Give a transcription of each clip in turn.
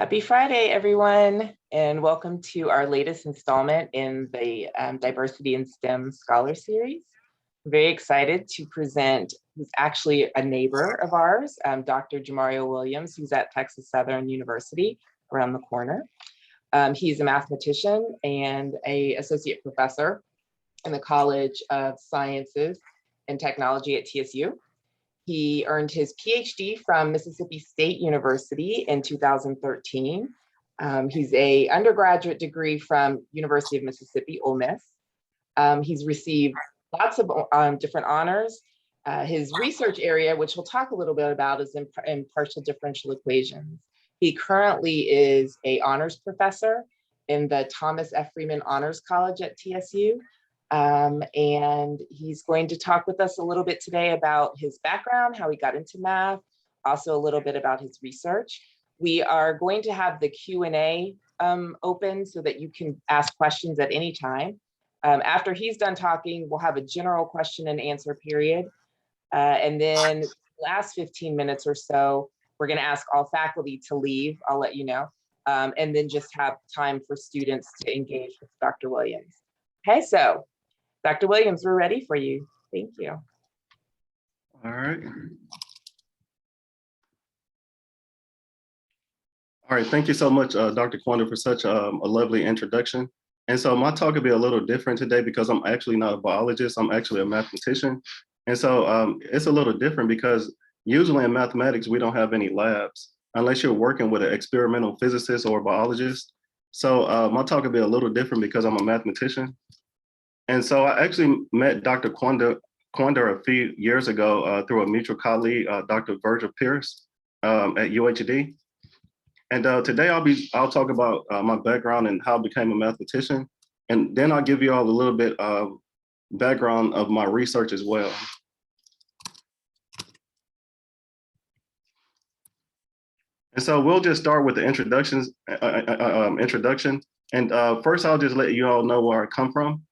Happy Friday, everyone, and welcome to our latest installment in the Diversity in STEM Scholar Series. I'm very excited to present who's actually a neighbor of ours, Dr. Jahmario Williams, who's at Texas Southern University around the corner. He's a mathematician and an associate professor in the College of Sciences and Technology at TSU. He earned his PhD from Mississippi State University in 2013. He's an undergraduate degree from University of Mississippi, Olemiss. He's received lots of different honors. His research area, which we'll talk a little bit about, is in partial differential equations. He currently is an honors professor in the Thomas F. Freeman Honors College at TSU. And he's going to talk with us a little bit today about his background, how he got into math, also a little bit about his research. We are going to have the Q&A open so that you can ask questions at any time. After he's done talking, we'll have a general question and answer period. And then the last 15 minutes or so, we're going to ask all faculty to leave, I'll let you know, and then just have time for students to engage with Dr. Williams. Okay, so Dr. Williams, we're ready for you. Thank you. All right. All right, thank you so much, Dr. Kwanda, for such a lovely introduction. And so my talk will be a little different today because I'm actually not a biologist, I'm actually a mathematician. And so it's a little different because usually in mathematics, we don't have any labs unless you're working with an experimental physicist or a biologist. So my talk will be a little different because I'm a mathematician. And so I actually met Dr. Kwanda a few years ago through a mutual colleague, Dr. Virgil Pierce at UHD. And today I'll talk about my background and how I became a mathematician. And then I'll give you all a little bit of background of my research as well. And so we'll just start with the introduction. And first I'll just let you all know where I come from.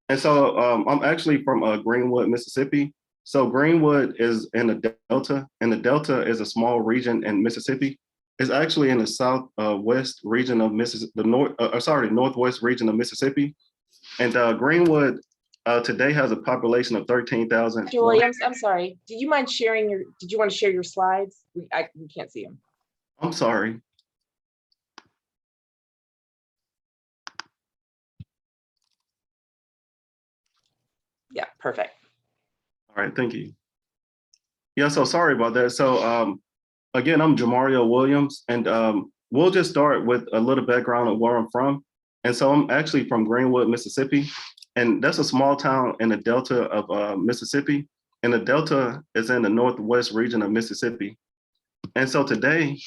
And so I'm actually from Greenwood, Mississippi. So Greenwood is in the Delta, and the Delta is a small region in Mississippi. It's actually in the southwest region of Mississippi, northwest region of Mississippi. And Greenwood today has a population of 13,000. Dr. Williams, I'm sorry. Did you mind sharing did you want to share your slides? We can't see them. I'm sorry. Yeah, perfect. All right, thank you. Yeah, so sorry about that. So again, I'm Jahmario Williams, and we'll just start with a little background of where I'm from. And so I'm actually from Greenwood, Mississippi, and that's a small town in the Delta of Mississippi. And the Delta is in the northwest region of Mississippi. And so today,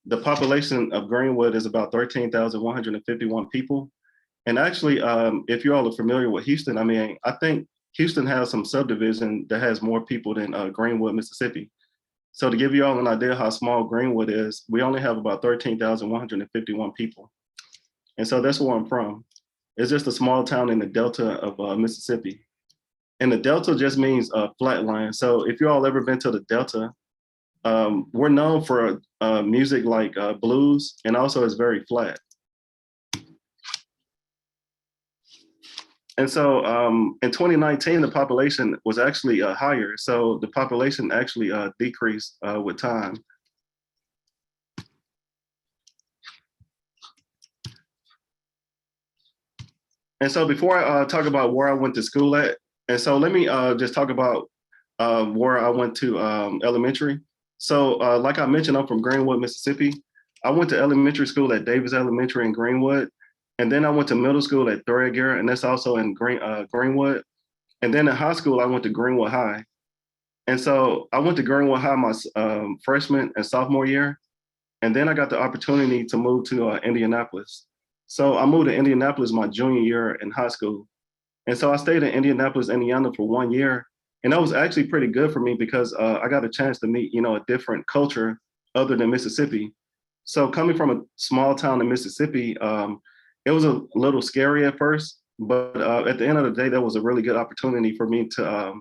the population of Greenwood is about 13,151 people. And actually, if you all are familiar with Houston, I mean, I think Houston has some subdivision that has more people than Greenwood, Mississippi. So to give you all an idea how small Greenwood is, we only have about 13,151 people. And so that's where I'm from. It's just a small town in the Delta of Mississippi. And the Delta just means flat line. So if you all ever been to the Delta, we're known for music like blues, and also it's very flat. And so in 2019, the population was actually higher. So the population actually decreased with time. And so before I talk about where I went to school at, and so let me just talk about where I went to elementary. So like I mentioned, I'm from Greenwood, Mississippi. I went to elementary school at Davis Elementary in Greenwood. And then I went to middle school at Threadgill, and that's also in Greenwood. And then in high school, I went to Greenwood High. And so I went to Greenwood High my freshman and sophomore year. And then I got the opportunity to move to Indianapolis. So I moved to Indianapolis my junior year in high school. And so I stayed in Indianapolis, Indiana for 1 year. And that was actually pretty good for me because I got a chance to meet, a different culture other than Mississippi. So coming from a small town in Mississippi, it was a little scary at first, but at the end of the day, that was a really good opportunity for me to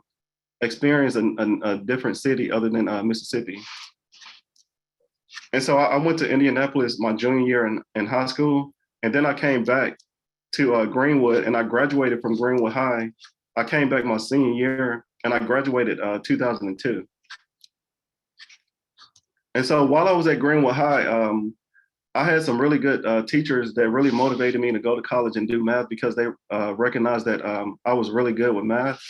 experience a different city other than Mississippi. And so I went to Indianapolis my junior year in high school. And then I came back to Greenwood and I graduated from Greenwood High. I came back my senior year and I graduated 2002. And so while I was at Greenwood High, I had some really good teachers that really motivated me to go to college and do math because they recognized that I was really good with math.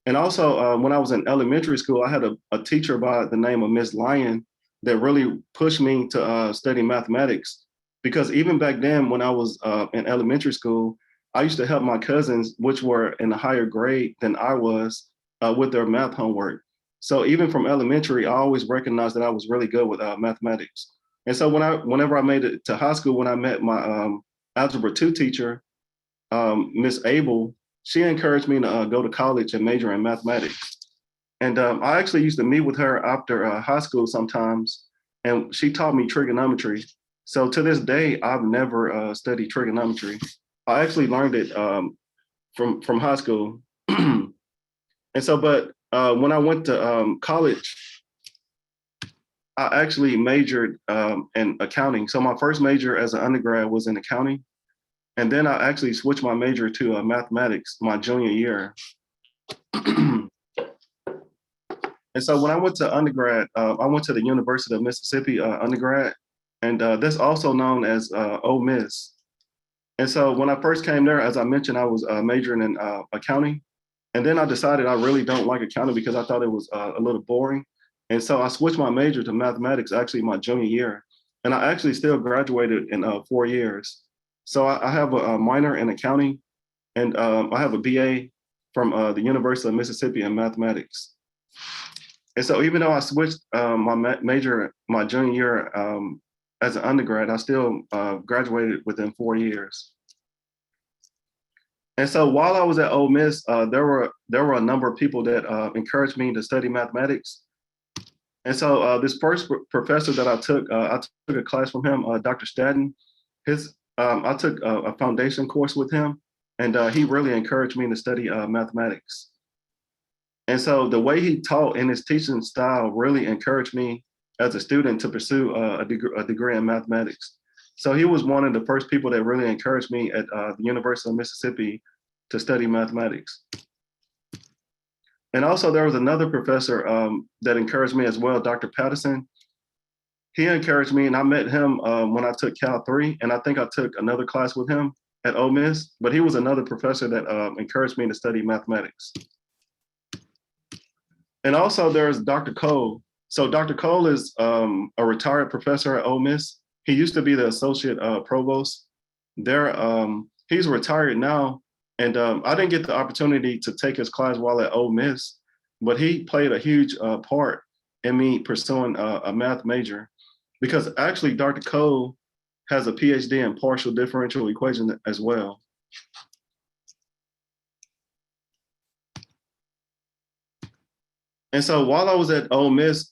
And also, when I was in elementary school, I had a teacher by the name of Miss Lyon that really pushed me to study mathematics. Because even back then, when I was in elementary school, I used to help my cousins, which were in a higher grade than I was, with their math homework. So even from elementary, I always recognized that I was really good with mathematics. And so whenever I made it to high school, when I met my algebra 2 teacher, Miss Abel, she encouraged me to go to college and major in mathematics. And I actually used to meet with her after high school sometimes, and she taught me trigonometry. So to this day, I've never studied trigonometry. I actually learned it from high school. And so, but when I went to college, I actually majored in accounting. So my first major as an undergrad was in accounting. And then I actually switched my major to mathematics my junior year. And so when I went to undergrad, I went to the University of Mississippi undergrad, and that's also known as Ole Miss. And so when I first came there, as I mentioned, I was majoring in accounting. And then I decided I really don't like accounting because I thought it was a little boring. And so I switched my major to mathematics actually my junior year. And I actually still graduated in 4 years. So I have a minor in accounting, and I have a BA from the University of Mississippi in mathematics. And so even though I switched my major my junior year as an undergrad, I still graduated within 4 years. And so while I was at Ole Miss, there were a number of people that encouraged me to study mathematics. And so this first professor that I took a class from him, Dr. Stadden. I took a foundation course with him, and he really encouraged me to study mathematics. And so the way he taught in his teaching style really encouraged me as a student to pursue a degree in mathematics. So he was one of the first people that really encouraged me at the University of Mississippi to study mathematics. And also there was another professor that encouraged me as well, Dr. Patterson. He encouraged me, and I met him when I took Cal 3, and I think I took another class with him at Ole Miss, but he was another professor that encouraged me to study mathematics. And also there's Dr. Cole. So Dr. Cole is a retired professor at Ole Miss. He used to be the associate provost there. He's retired now, and I didn't get the opportunity to take his class while at Ole Miss, but he played a huge part in me pursuing a math major, because actually Dr. Cole has a PhD in partial differential equations as well. And so while I was at Ole Miss,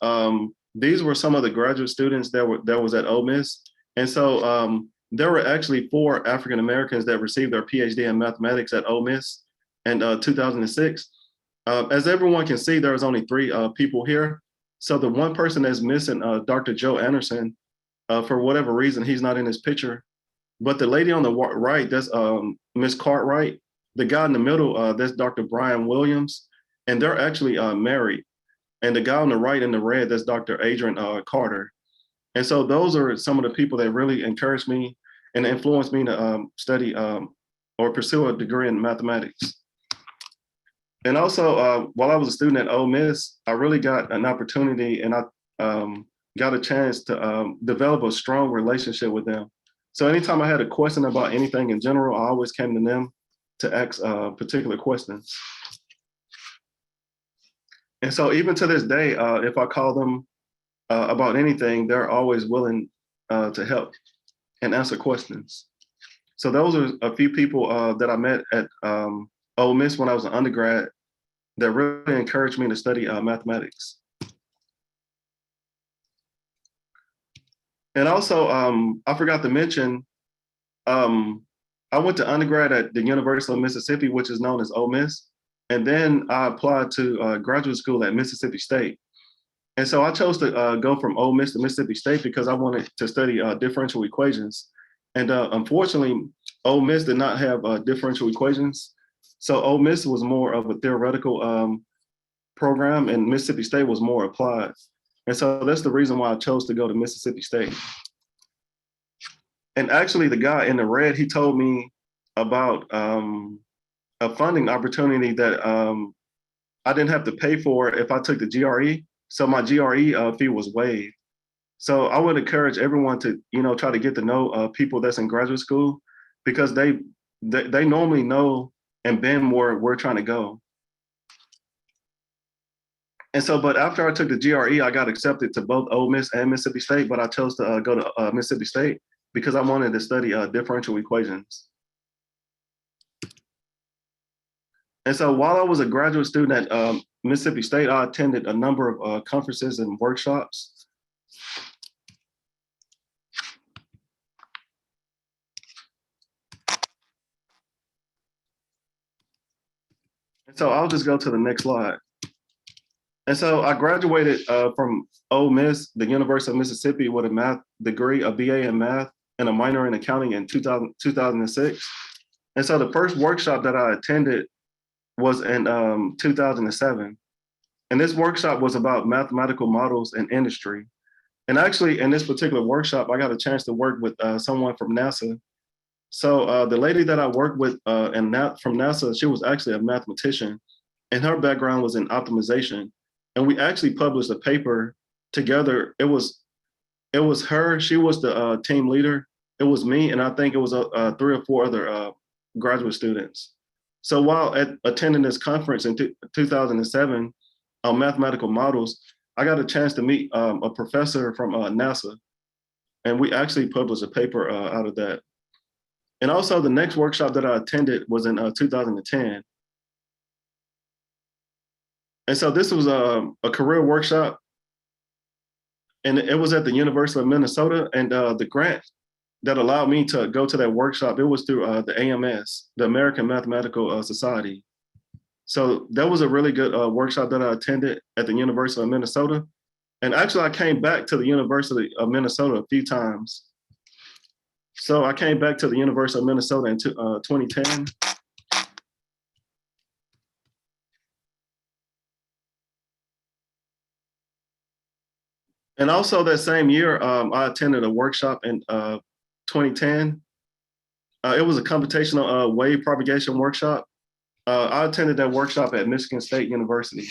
these were some of the graduate students that was at Ole Miss. And so there were actually 4 African Americans that received their PhD in mathematics at Ole Miss in 2006. As everyone can see, there was only 3 people here. So the one person that's missing, Dr. Joe Anderson, for whatever reason, he's not in this picture. But the lady on the right, that's Miss Cartwright. The guy in the middle, that's Dr. Brian Williams, and they're actually married. And the guy on the right in the red, that's Dr. Adrian Carter. And so those are some of the people that really encouraged me and influenced me to study or pursue a degree in mathematics. And also, while I was a student at Ole Miss, I really got an opportunity, and I got a chance to develop a strong relationship with them. So anytime I had a question about anything in general, I always came to them to ask particular questions. And so even to this day, if I call them about anything, they're always willing to help and answer questions. So those are a few people that I met at Ole Miss when I was an undergrad that really encouraged me to study mathematics. And also, I forgot to mention, I went to undergrad at the University of Mississippi, which is known as Ole Miss. And then I applied to graduate school at Mississippi State. And so I chose to go from Ole Miss to Mississippi State because I wanted to study differential equations. And unfortunately, Ole Miss did not have differential equations. So Ole Miss was more of a theoretical program, and Mississippi State was more applied. And so that's the reason why I chose to go to Mississippi State. And actually, the guy in the red, he told me about a funding opportunity that I didn't have to pay for if I took the GRE. So my GRE fee was waived. So I would encourage everyone to, try to get to know people that's in graduate school, because they normally know and been where we're trying to go. And so, but after I took the GRE, I got accepted to both Ole Miss and Mississippi State, but I chose to go to Mississippi State because I wanted to study differential equations. And so while I was a graduate student at Mississippi State, I attended a number of conferences and workshops. And so I'll just go to the next slide. And so I graduated from Ole Miss, the University of Mississippi, with a math degree, a BA in math, and a minor in accounting in 2006. And so the first workshop that I attended was in 2007. And this workshop was about mathematical models in industry. And actually, in this particular workshop, I got a chance to work with someone from NASA. So the lady that I worked with from NASA, she was actually a mathematician, and her background was in optimization. And we actually published a paper together. It was her, she was the team leader. It was me, and I think it was 3 or 4 other graduate students. So while attending this conference in 2007 on mathematical models, I got a chance to meet a professor from NASA, and we actually published a paper out of that. And also the next workshop that I attended was in 2010. And so this was a career workshop, and it was at the University of Minnesota. And the grant that allowed me to go to that workshop, it was through the AMS, the American Mathematical Society. So that was a really good workshop that I attended at the University of Minnesota. And actually, I came back to the University of Minnesota a few times. So I came back to the University of Minnesota in 2010. And also that same year, I attended a workshop in 2010. It was a computational wave propagation workshop. I attended that workshop at Michigan State University.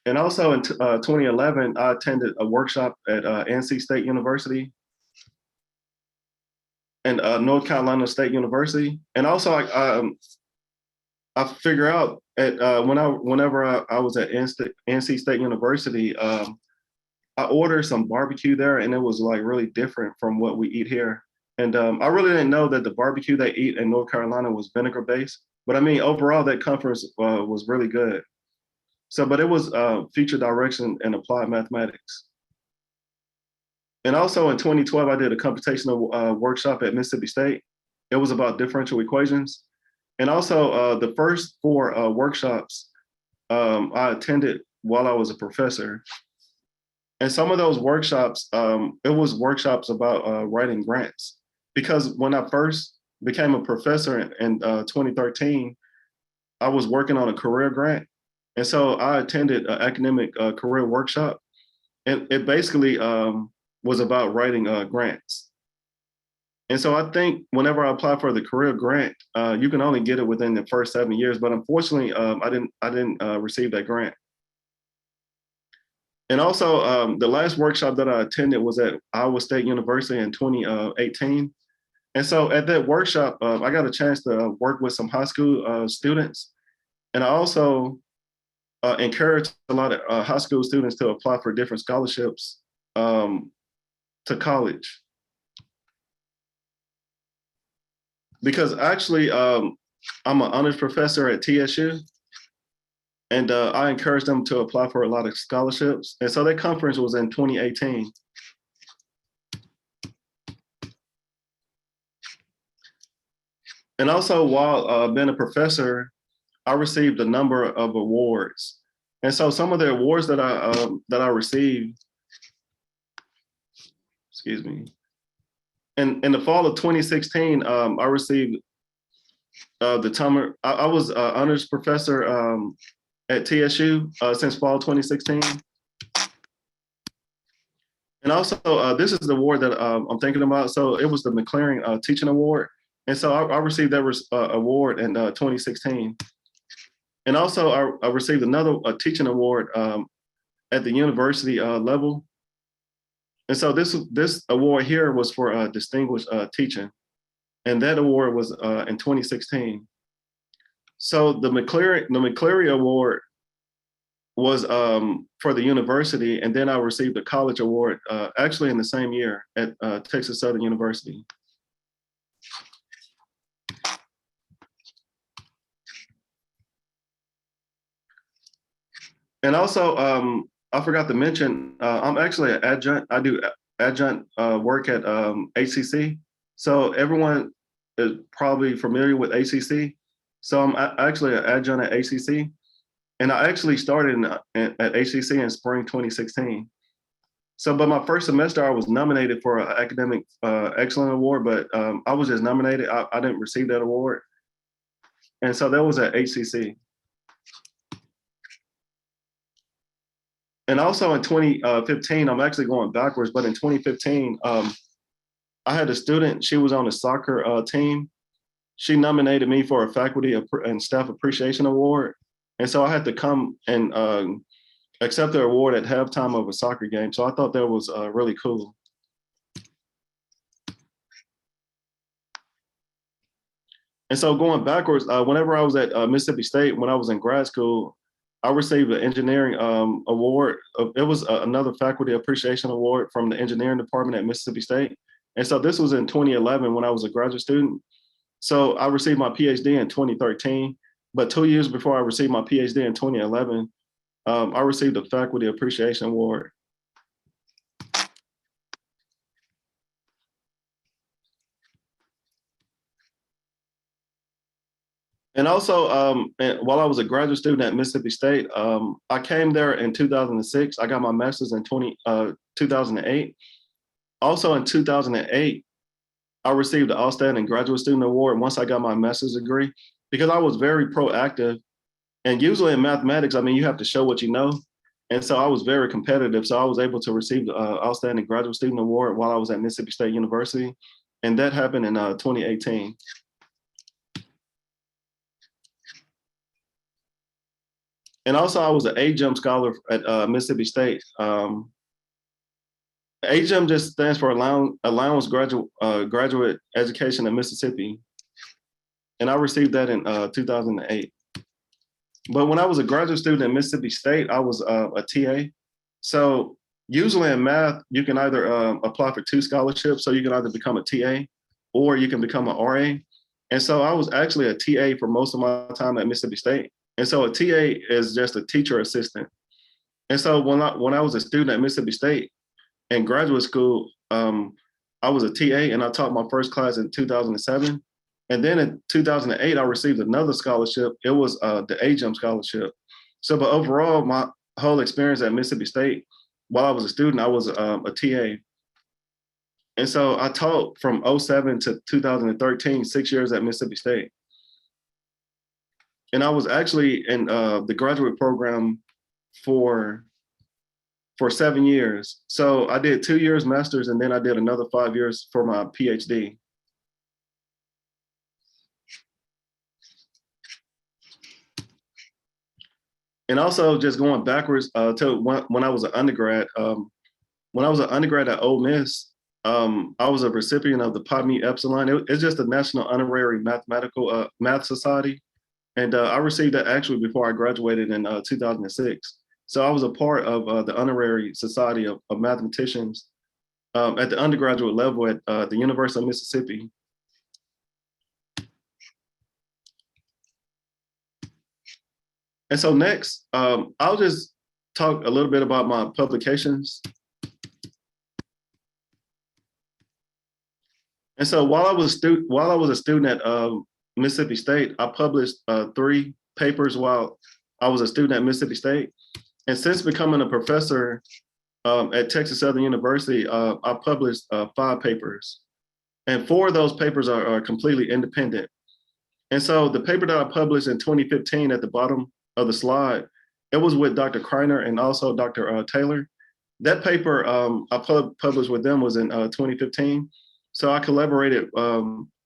And also in 2011, I attended a workshop at NC State University and North Carolina State University. And also I figure out whenever I was at NC State University, I ordered some barbecue there, and it was like really different from what we eat here. And I really didn't know that the barbecue they eat in North Carolina was vinegar based. But I mean, overall, that conference was really good. So, but it was future direction and applied mathematics. And also in 2012, I did a computational workshop at Mississippi State. It was about differential equations. And also the first 4 workshops I attended while I was a professor. And some of those workshops, it was workshops about writing grants. Because when I first became a professor in 2013, I was working on a career grant. And so I attended an academic career workshop. And it basically was about writing grants. And so I think whenever I apply for the career grant, you can only get it within the first 7 years. But unfortunately, I didn't receive that grant. And also, the last workshop that I attended was at Iowa State University in 2018. And so at that workshop, I got a chance to work with some high school students. And I also encouraged a lot of high school students to apply for different scholarships to college. Because actually, I'm an honors professor at TSU. And I encouraged them to apply for a lot of scholarships. And so that conference was in 2018. And also while being a professor, I received a number of awards. And so some of the awards that I received, excuse me, in the fall of 2016, I received I was honors professor at TSU since fall 2016. And also, this is the award that I'm thinking about. So it was the McLaren Teaching Award. And so I received that award in 2016. And also I received another teaching award at the university level. And so this award here was for distinguished teaching. And that award was in 2016. So the McCleary Award was for the university, and then I received a college award actually in the same year at Texas Southern University. And also, I forgot to mention, I'm actually an adjunct. I do adjunct work at HCC. So everyone is probably familiar with HCC. So I'm actually an adjunct at HCC. And I actually started at HCC in spring 2016. So, but my first semester, I was nominated for an academic excellence award, but I was just nominated. I didn't receive that award. And so that was at HCC. And also in 2015, I'm actually going backwards, but in 2015, I had a student, she was on the soccer team. She nominated me for a faculty and staff appreciation award. And so I had to come and accept the award at halftime of a soccer game. So I thought that was really cool. And so going backwards, whenever I was at Mississippi State, when I was in grad school, I received an engineering award. It was another faculty appreciation award from the engineering department at Mississippi State. And so this was in 2011 when I was a graduate student. So I received my PhD in 2013, but 2 years before I received my PhD in 2011, I received a faculty appreciation award. And also, while I was a graduate student at Mississippi State, I came there in 2006. I got my master's in 2008. Also in 2008, I received the Outstanding Graduate Student Award once I got my master's degree, because I was very proactive. And usually in mathematics, I mean, you have to show what you know. And so I was very competitive. So I was able to receive the Outstanding Graduate Student Award while I was at Mississippi State University. And that happened in 2018. And also I was an AGEM scholar at Mississippi State. AGEM just stands for Allowance Graduate Education in Mississippi. And I received that in 2008. But when I was a graduate student at Mississippi State, I was a TA. So usually in math, you can either apply for 2 scholarships. So you can either become a TA or you can become an RA. And so I was actually a TA for most of my time at Mississippi State. And so a TA is just a teacher assistant. And so when I was a student at Mississippi State in graduate school, I was a TA and I taught my first class in 2007. And then in 2008, I received another scholarship. It was the AGEM scholarship. So, but overall, my whole experience at Mississippi State, while I was a student, I was a TA. And so I taught from 2007 to 2013, 6 years at Mississippi State. And I was actually in the graduate program for 7 years. So I did 2 years master's, and then I did another 5 years for my PhD. And also just going backwards to when I was an undergrad, when I was an undergrad at Ole Miss, I was a recipient of the Pi Mu Epsilon. It's just a national honorary mathematical math society. And I received that actually before I graduated in 2006. So I was a part of the Honorary Society of Mathematicians at the undergraduate level at the University of Mississippi. And so next, I'll just talk a little bit about my publications. And so while I was a student at Mississippi State, I published 3 papers while I was a student at Mississippi State. And since becoming a professor at Texas Southern University, I published 5 papers. And 4 of those papers are completely independent. And so the paper that I published in 2015 at the bottom of the slide, it was with Dr. Kreiner and also Dr. Taylor. That paper I published with them was in 2015. So I collaborated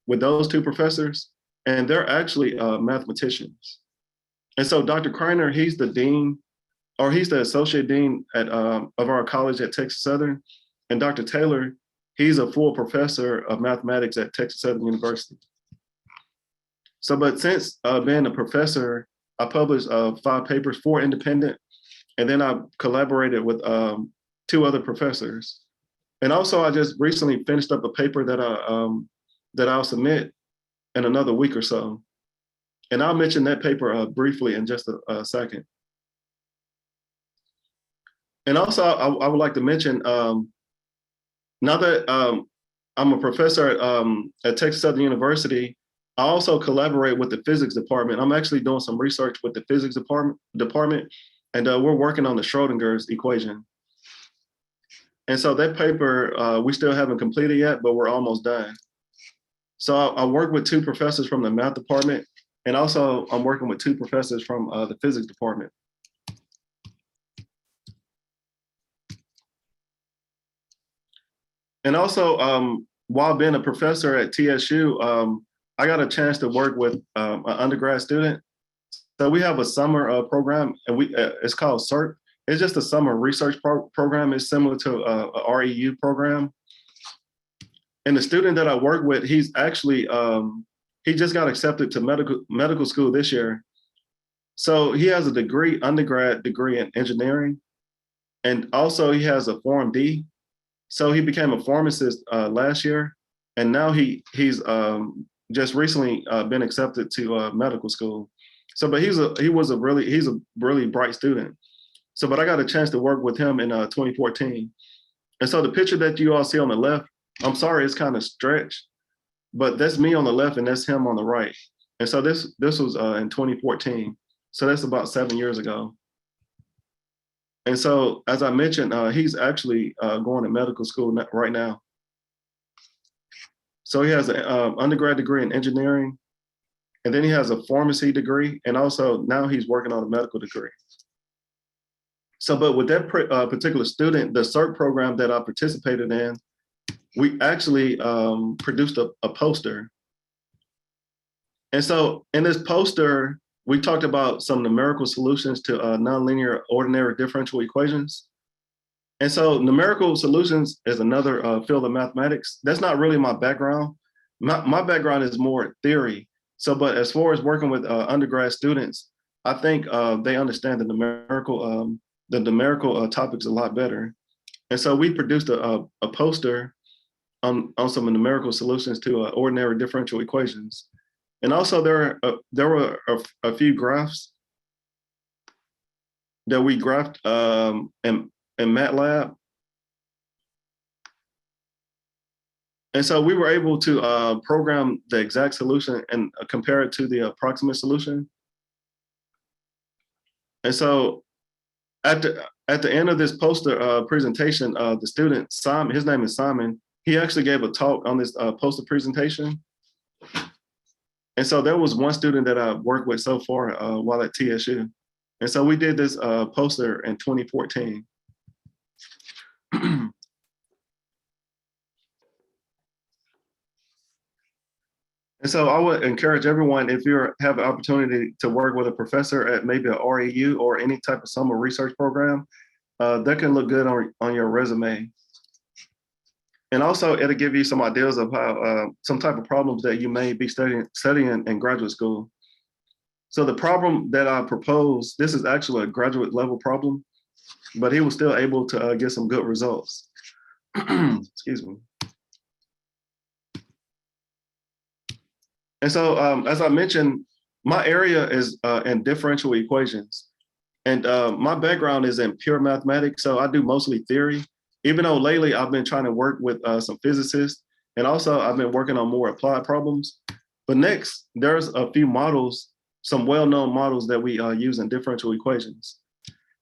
with those 2 professors, and they're actually mathematicians. And so Dr. Kreiner, he's the dean, or he's the associate dean of our college at Texas Southern. And Dr. Taylor, he's a full professor of mathematics at Texas Southern University. So, but since being a professor, I published 5 papers, 4 independent, and then I collaborated with 2 other professors. And also, I just recently finished up a paper that I'll submit in another week or so. And I'll mention that paper briefly in just a second. And also, I would like to mention, now that I'm a professor at Texas Southern University, I also collaborate with the physics department. I'm actually doing some research with the physics department, and we're working on the Schrodinger's equation. And so that paper, we still haven't completed yet, but we're almost done. So I work with 2 professors from the math department, and also I'm working with 2 professors from the physics department. And also, while being a professor at TSU, I got a chance to work with an undergrad student. So we have a summer program, and it's called CERT. It's just a summer research program. It's similar to a REU program. And the student that I work with, he's actually, he just got accepted to medical school this year. So he has a degree, undergrad degree in engineering. And also he has a Form D. So he became a pharmacist last year. And now he's just recently been accepted to medical school. So, but he's a really bright student. So, but I got a chance to work with him in 2014. And so the picture that you all see on the left, I'm sorry, it's kind of stretched, but that's me on the left and that's him on the right. And so this was in 2014. So that's about 7 years ago. And so, as I mentioned, he's actually going to medical school right now. So he has an undergrad degree in engineering, and then he has a pharmacy degree, and also now he's working on a medical degree. So, but with that particular student, the CERT program that I participated in, we actually produced a poster. And so in this poster, we talked about some numerical solutions to nonlinear ordinary differential equations. And so numerical solutions is another field of mathematics. That's not really my background. My background is more theory. So, but as far as working with undergrad students, I think they understand the numerical topics a lot better. And so we produced a poster on some numerical solutions to ordinary differential equations. And also there were a few graphs that we graphed in MATLAB. And so we were able to program the exact solution and compare it to the approximate solution. And so at the end of this poster presentation, the student, Simon, his name is Simon, he actually gave a talk on this poster presentation. And so there was one student that I worked with so far while at TSU. And so we did this poster in 2014. And so I would encourage everyone, if you have the opportunity to work with a professor at maybe a REU or any type of summer research program, that can look good on your resume. And also it'll give you some ideas of how some type of problems that you may be studying in graduate school. So the problem that I proposed, this is actually a graduate level problem, but he was still able to get some good results. Excuse me. And so, as I mentioned, my area is in differential equations. And my background is in pure mathematics, so I do mostly theory, even though lately I've been trying to work with some physicists, and also I've been working on more applied problems. But next, there's a few models, some well-known models that we use in differential equations.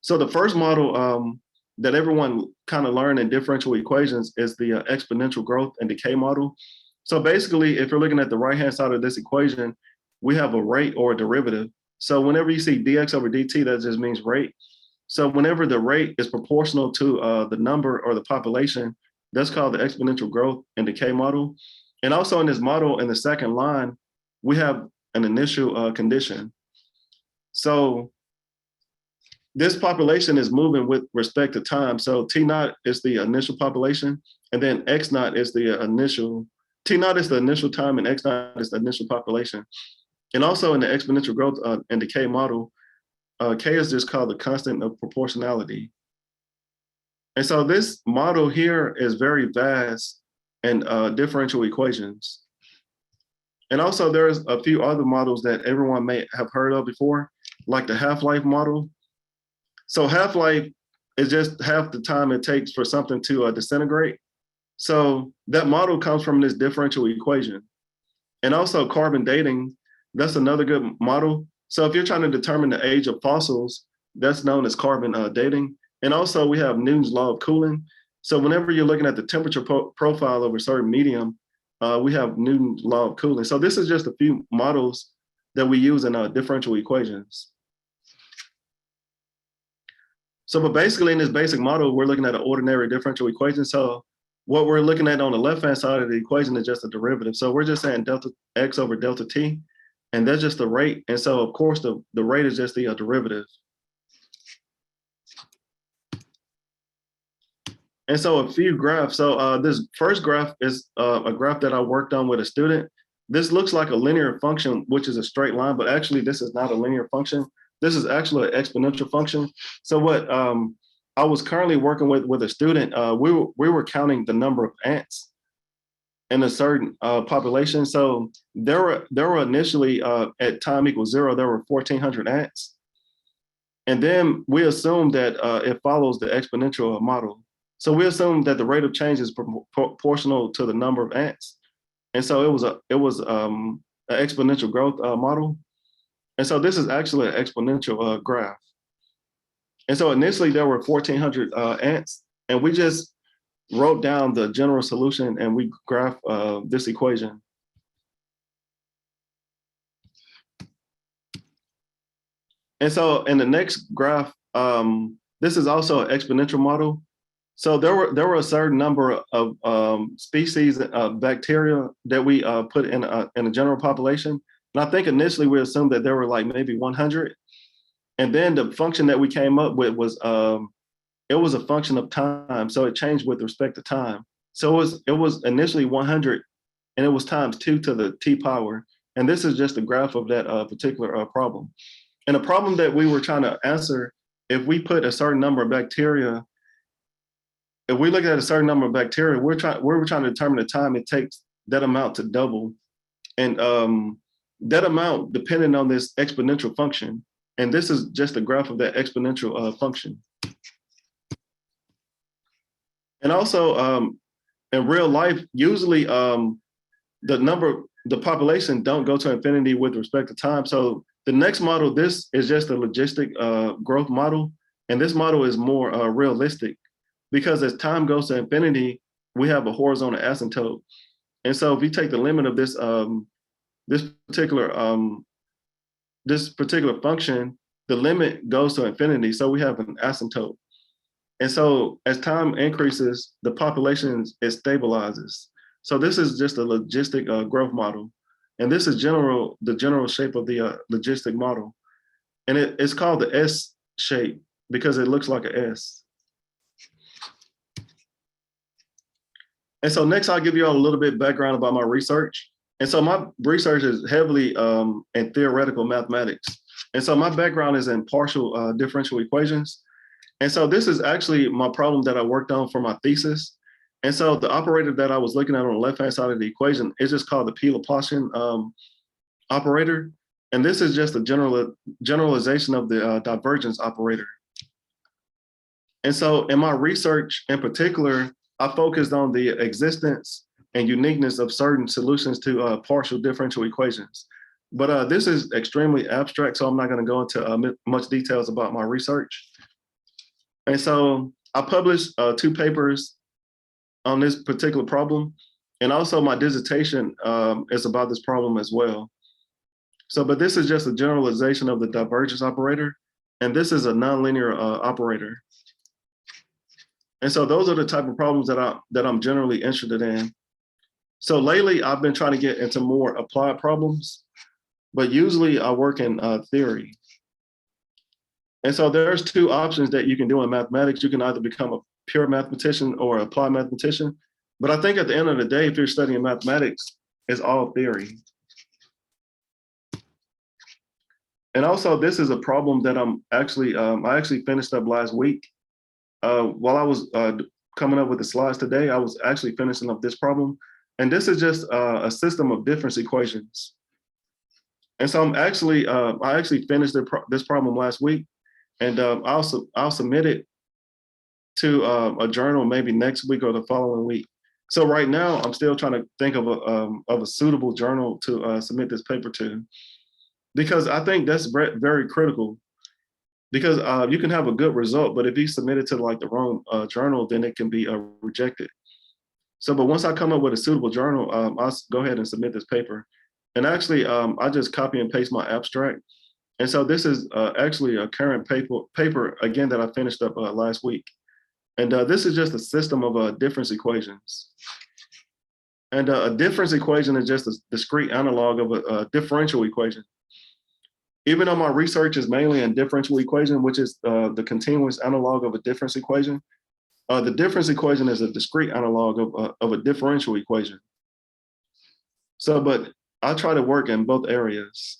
So the first model that everyone kind of learned in differential equations is the exponential growth and decay model. So basically, if you're looking at the right-hand side of this equation, we have a rate or a derivative. So whenever you see dx over dt, that just means rate. So whenever the rate is proportional to the number or the population, that's called the exponential growth and decay model. And also in this model, in the second line, we have an initial condition. So this population is moving with respect to time. So T naught is the initial population, and then X naught is the initial, T naught is the initial time, and X naught is the initial population. And also in the exponential growth and decay model, K is just called the constant of proportionality. And so this model here is very vast in differential equations. And also there's a few other models that everyone may have heard of before, like the half-life model. So half-life is just half the time it takes for something to disintegrate. So that model comes from this differential equation. And also carbon dating, that's another good model. So if you're trying to determine the age of fossils, that's known as carbon dating. And also we have Newton's law of cooling. So whenever you're looking at the temperature profile of a certain medium, we have Newton's law of cooling. So this is just a few models that we use in differential equations. So but basically in this basic model, we're looking at an ordinary differential equation. So what we're looking at on the left-hand side of the equation is just a derivative. So we're just saying delta x over delta t, and that's just the rate. And so of course the rate is just the derivative. And so a few graphs. So this first graph is a graph that I worked on with a student. This looks like a linear function, which is a straight line, but actually this is not a linear function. This is actually an exponential function. So what I was currently working with a student, we were counting the number of ants in a certain population. So there were initially at time equals 0, there were 1,400 ants. And then we assumed that it follows the exponential model. So we assumed that the rate of change is proportional to the number of ants. And so it was an exponential growth model. And so this is actually an exponential graph. And so initially there were 1,400 ants, and we just wrote down the general solution and we graphed this equation. And so in the next graph, this is also an exponential model. So there were a certain number of species of bacteria that we put in a general population. And I think initially we assumed that there were like maybe 100. And then the function that we came up with was, it was a function of time. So it changed with respect to time. So it was initially 100, and it was times 2 to the t power. And this is just a graph of that particular problem. And the problem that we were trying to answer, if we put a certain number of bacteria, if we look at a certain number of bacteria, we were trying to determine the time it takes that amount to double. And that amount depended on this exponential function. And this is just a graph of that exponential function. And also in real life, usually the population don't go to infinity with respect to time. So the next model, this is just a logistic growth model. And this model is more realistic, because as time goes to infinity, we have a horizontal asymptote. And so if you take the limit of this particular function, the limit goes to infinity. So we have an asymptote. And so as time increases, the population it stabilizes. So this is just a logistic growth model. And this is the general shape of the logistic model. And it's called the S shape because it looks like an S. And so next I'll give you all a little bit background about my research. And so my research is heavily in theoretical mathematics. And so my background is in partial differential equations. And so this is actually my problem that I worked on for my thesis. And so the operator that I was looking at on the left-hand side of the equation is just called the P Laplacian operator. And this is just a generalization of the divergence operator. And so in my research in particular, I focused on the existence and uniqueness of certain solutions to partial differential equations. But this is extremely abstract, so I'm not going to go into much details about my research. And so I published 2 papers on this particular problem. And also my dissertation is about this problem as well. So, but this is just a generalization of the divergence operator. And this is a nonlinear operator. And so those are the type of problems that I'm generally interested in. So lately I've been trying to get into more applied problems, but usually I work in theory. And so there's 2 options that you can do in mathematics. You can either become a pure mathematician or applied mathematician. But I think at the end of the day, if you're studying mathematics, it's all theory. And also this is a problem that I actually finished up last week. While I was coming up with the slides today, I was actually finishing up this problem. And this is just a system of difference equations. And so I actually finished this problem last week, and I'll submit it to a journal maybe next week or the following week. So right now, I'm still trying to think of a suitable journal to submit this paper to, because I think that's very critical. Because you can have a good result, but if you submit it to like the wrong journal, then it can be rejected. So, but once I come up with a suitable journal, I'll go ahead and submit this paper. And actually, I just copy and paste my abstract. And so this is actually a current paper again, that I finished up last week. And this is just a system of difference equations. And a difference equation is just a discrete analog of a differential equation. Even though my research is mainly in differential equation, which is the continuous analog of a difference equation, the difference equation is a discrete analog of a differential equation. So, but I try to work in both areas.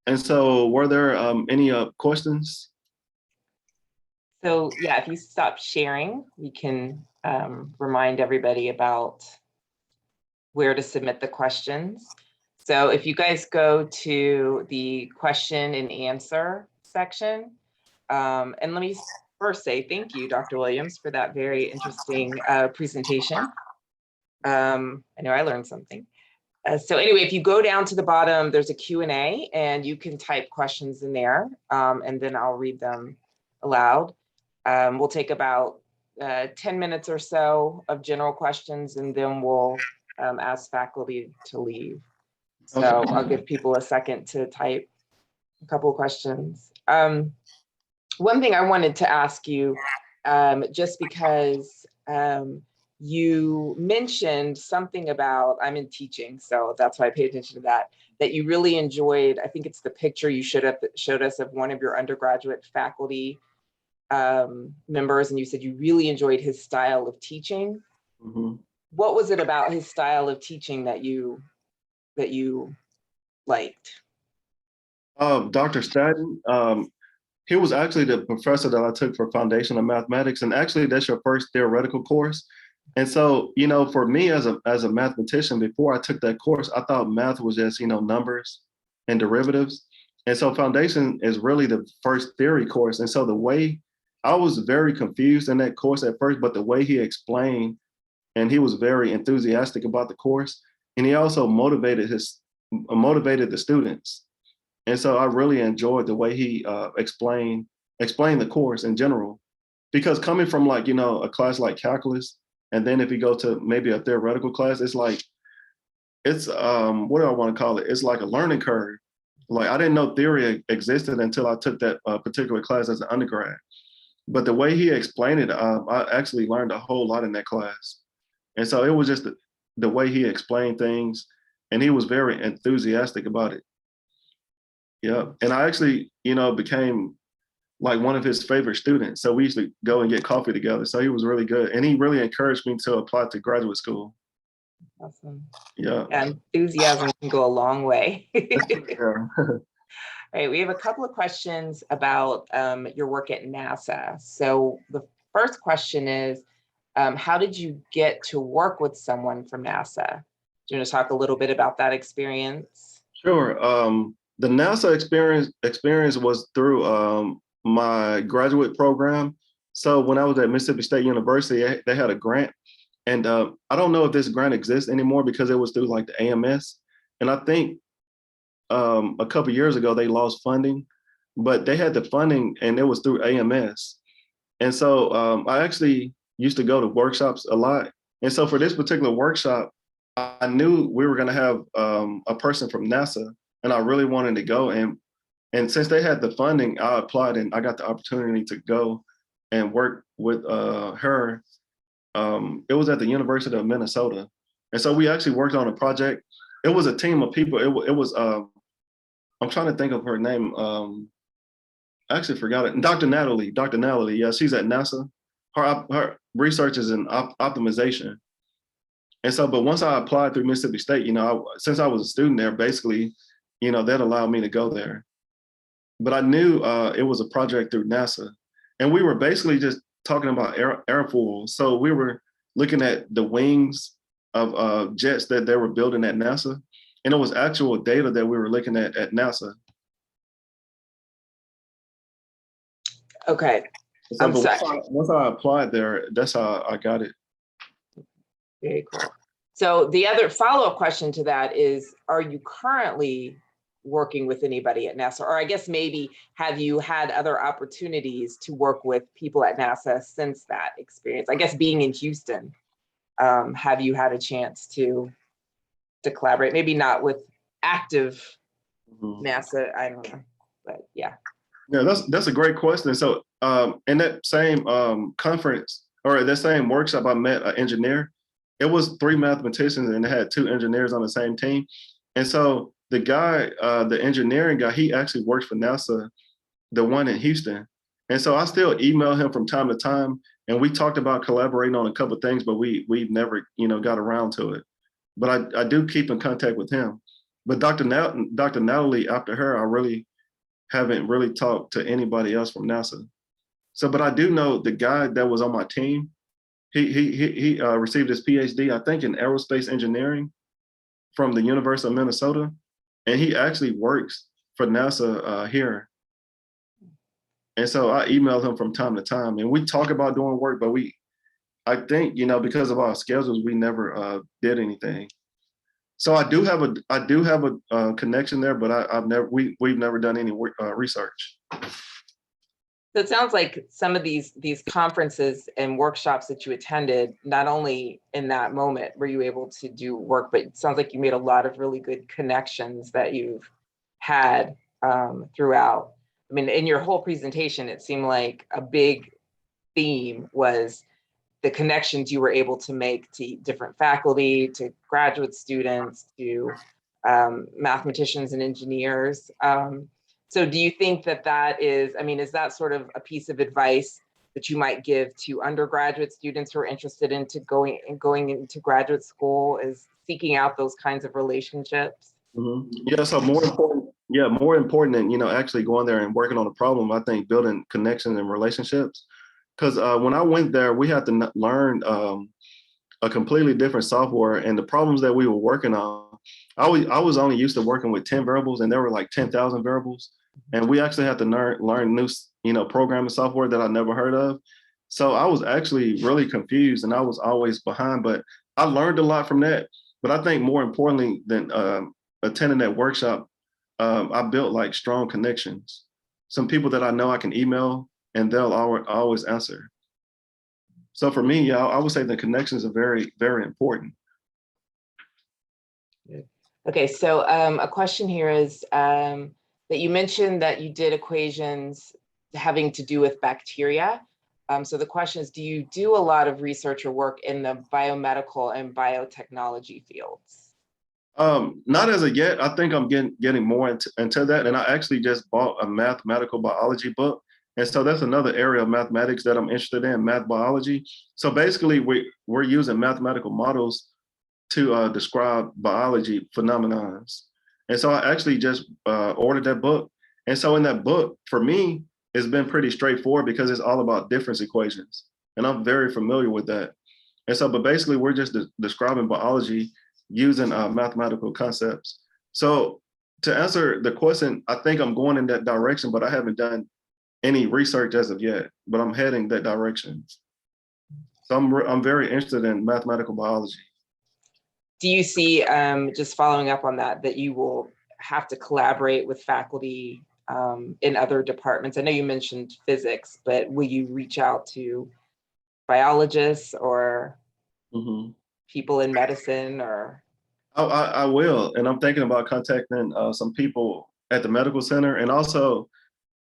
And so were there any questions? So yeah, if you stop sharing, we can remind everybody about where to submit the questions. So if you guys go to the question and answer section, and let me first say thank you, Dr. Williams, for that very interesting presentation. I know I learned something. So anyway, if you go down to the bottom, there's a Q&A, and you can type questions in there, and then I'll read them aloud. We'll take about 10 minutes or so of general questions, and then we'll ask faculty to leave. So okay. I'll give people a second to type a couple of questions. One thing I wanted to ask you, just because you mentioned something about, I'm in teaching, so that's why I pay attention to that you really enjoyed, I think it's the picture you showed us of one of your undergraduate faculty members, and you said you really enjoyed his style of teaching. Mm-hmm. What was it about his style of teaching that you liked? Dr. Staton, he was actually the professor that I took for Foundation of Mathematics, and actually that's your first theoretical course. And so, you know, for me as a mathematician, before I took that course, I thought math was just, you know, numbers and derivatives. And so Foundation is really the first theory course. And so the way, I was very confused in that course at first, but the way he explained, and he was very enthusiastic about the course, and he also motivated the students. And so I really enjoyed the way he explained the course in general, because coming from like, you know, a class like calculus, and then if you go to maybe a theoretical class, it's like, it's, what do I want to call it? It's like a learning curve. Like I didn't know theory existed until I took that particular class as an undergrad. But the way he explained it, I actually learned a whole lot in that class. And so it was just the way he explained things, and he was very enthusiastic about it. Yeah, and I actually, you know, became like one of his favorite students. So we used to go and get coffee together. So he was really good. And he really encouraged me to apply to graduate school. Awesome. Yeah. And enthusiasm can go a long way. Yeah. All right, we have a couple of questions about your work at NASA. So the first question is, how did you get to work with someone from NASA? Do you want to talk a little bit about that experience? Sure. The NASA experience was through my graduate program. So when I was at Mississippi State University, they had a grant. And I don't know if this grant exists anymore because it was through like the AMS. And I think a couple of years ago they lost funding, but they had the funding and it was through AMS. And so I actually used to go to workshops a lot. And so for this particular workshop, I knew we were going to have a person from NASA, and I really wanted to go. And since they had the funding, I applied and I got the opportunity to go and work with her. It was at the University of Minnesota. And so we actually worked on a project. It was a team of people. It was, I'm trying to think of her name. I actually forgot it. Dr. Natalie. Yeah, she's at NASA. Her research is in optimization. And so, but once I applied through Mississippi State, since I was a student there, basically, that allowed me to go there. But I knew it was a project through NASA. And we were basically just talking about airfoils. So we were looking at the wings of jets that they were building at NASA. And it was actual data that we were looking at NASA. Okay. So, once I applied there, that's how I got it. Very cool. So the other follow-up question to that is, are you currently working with anybody at NASA? Or I guess maybe have you had other opportunities to work with people at NASA since that experience? I guess being in Houston, have you had a chance to collaborate? Maybe not with active NASA, I don't know, but yeah. Yeah, that's a great question. So in that same conference or that same workshop, I met an engineer. It was 3 mathematicians and they had 2 engineers on the same team. And so the guy, the engineering guy, he actually works for NASA, the one in Houston. And so I still email him from time to time. And we talked about collaborating on a couple of things, but we've never, got around to it. But I do keep in contact with him. But Dr. Natalie, after her, I really haven't really talked to anybody else from NASA. So, but I do know the guy that was on my team, he received his PhD, I think, in aerospace engineering from the University of Minnesota. And he actually works for NASA here. And so I email him from time to time and we talk about doing work, but I think, because of our schedules, we never did anything. So I do have a connection there, but we've never done any research. So it sounds like some of these conferences and workshops that you attended, not only in that moment were you able to do work, but it sounds like you made a lot of really good connections that you've had throughout. I mean, in your whole presentation, it seemed like a big theme was the connections you were able to make to different faculty, to graduate students, to mathematicians and engineers. So do you think that is that sort of a piece of advice that you might give to undergraduate students who are interested into going into graduate school, is seeking out those kinds of relationships? Mm-hmm. Yeah, so more important than, actually going there and working on a problem, I think building connections and relationships. Because when I went there, we had to learn a completely different software, and the problems that we were working on, I was only used to working with 10 variables, and there were like 10,000 variables, and we actually had to learn new programming software that I never heard of. So I was actually really confused, and I was always behind. But I learned a lot from that. But I think more importantly than attending that workshop, I built like strong connections. Some people that I know I can email, and they'll always answer. So for me, I would say the connections are very, very important. Okay, so a question here is that you mentioned that you did equations having to do with bacteria. So the question is, do you do a lot of research or work in the biomedical and biotechnology fields? Not as of yet. I think I'm getting more into that. And I actually just bought a mathematical biology book. And so that's another area of mathematics that I'm interested in, math biology. So basically we're using mathematical models to describe biology phenomena. And so I actually just ordered that book. And so in that book, for me, it's been pretty straightforward because it's all about difference equations. And I'm very familiar with that. And so, but basically we're just describing biology using mathematical concepts. So to answer the question, I think I'm going in that direction, but I haven't done any research as of yet, but I'm heading that direction. So I'm very interested in mathematical biology. Do you see, just following up on that, that you will have to collaborate with faculty in other departments? I know you mentioned physics, but will you reach out to biologists or people in medicine or? I will, and I'm thinking about contacting some people at the medical center, and also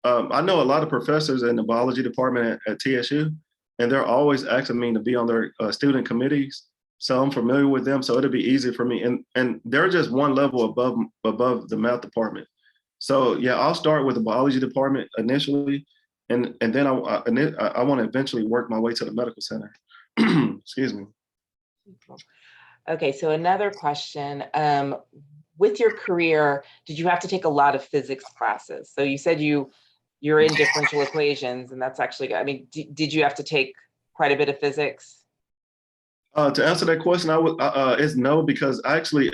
I know a lot of professors in the biology department at TSU, and they're always asking me to be on their student committees. So I'm familiar with them, so it'll be easy for me. And they're just one level above the math department. So yeah, I'll start with the biology department initially, and then I want to eventually work my way to the medical center. Excuse me. Okay, so another question. With your career, did you have to take a lot of physics classes? So you said you're in differential equations, and that's actually, I mean, did you have to take quite a bit of physics? To answer that question, it's no, because actually,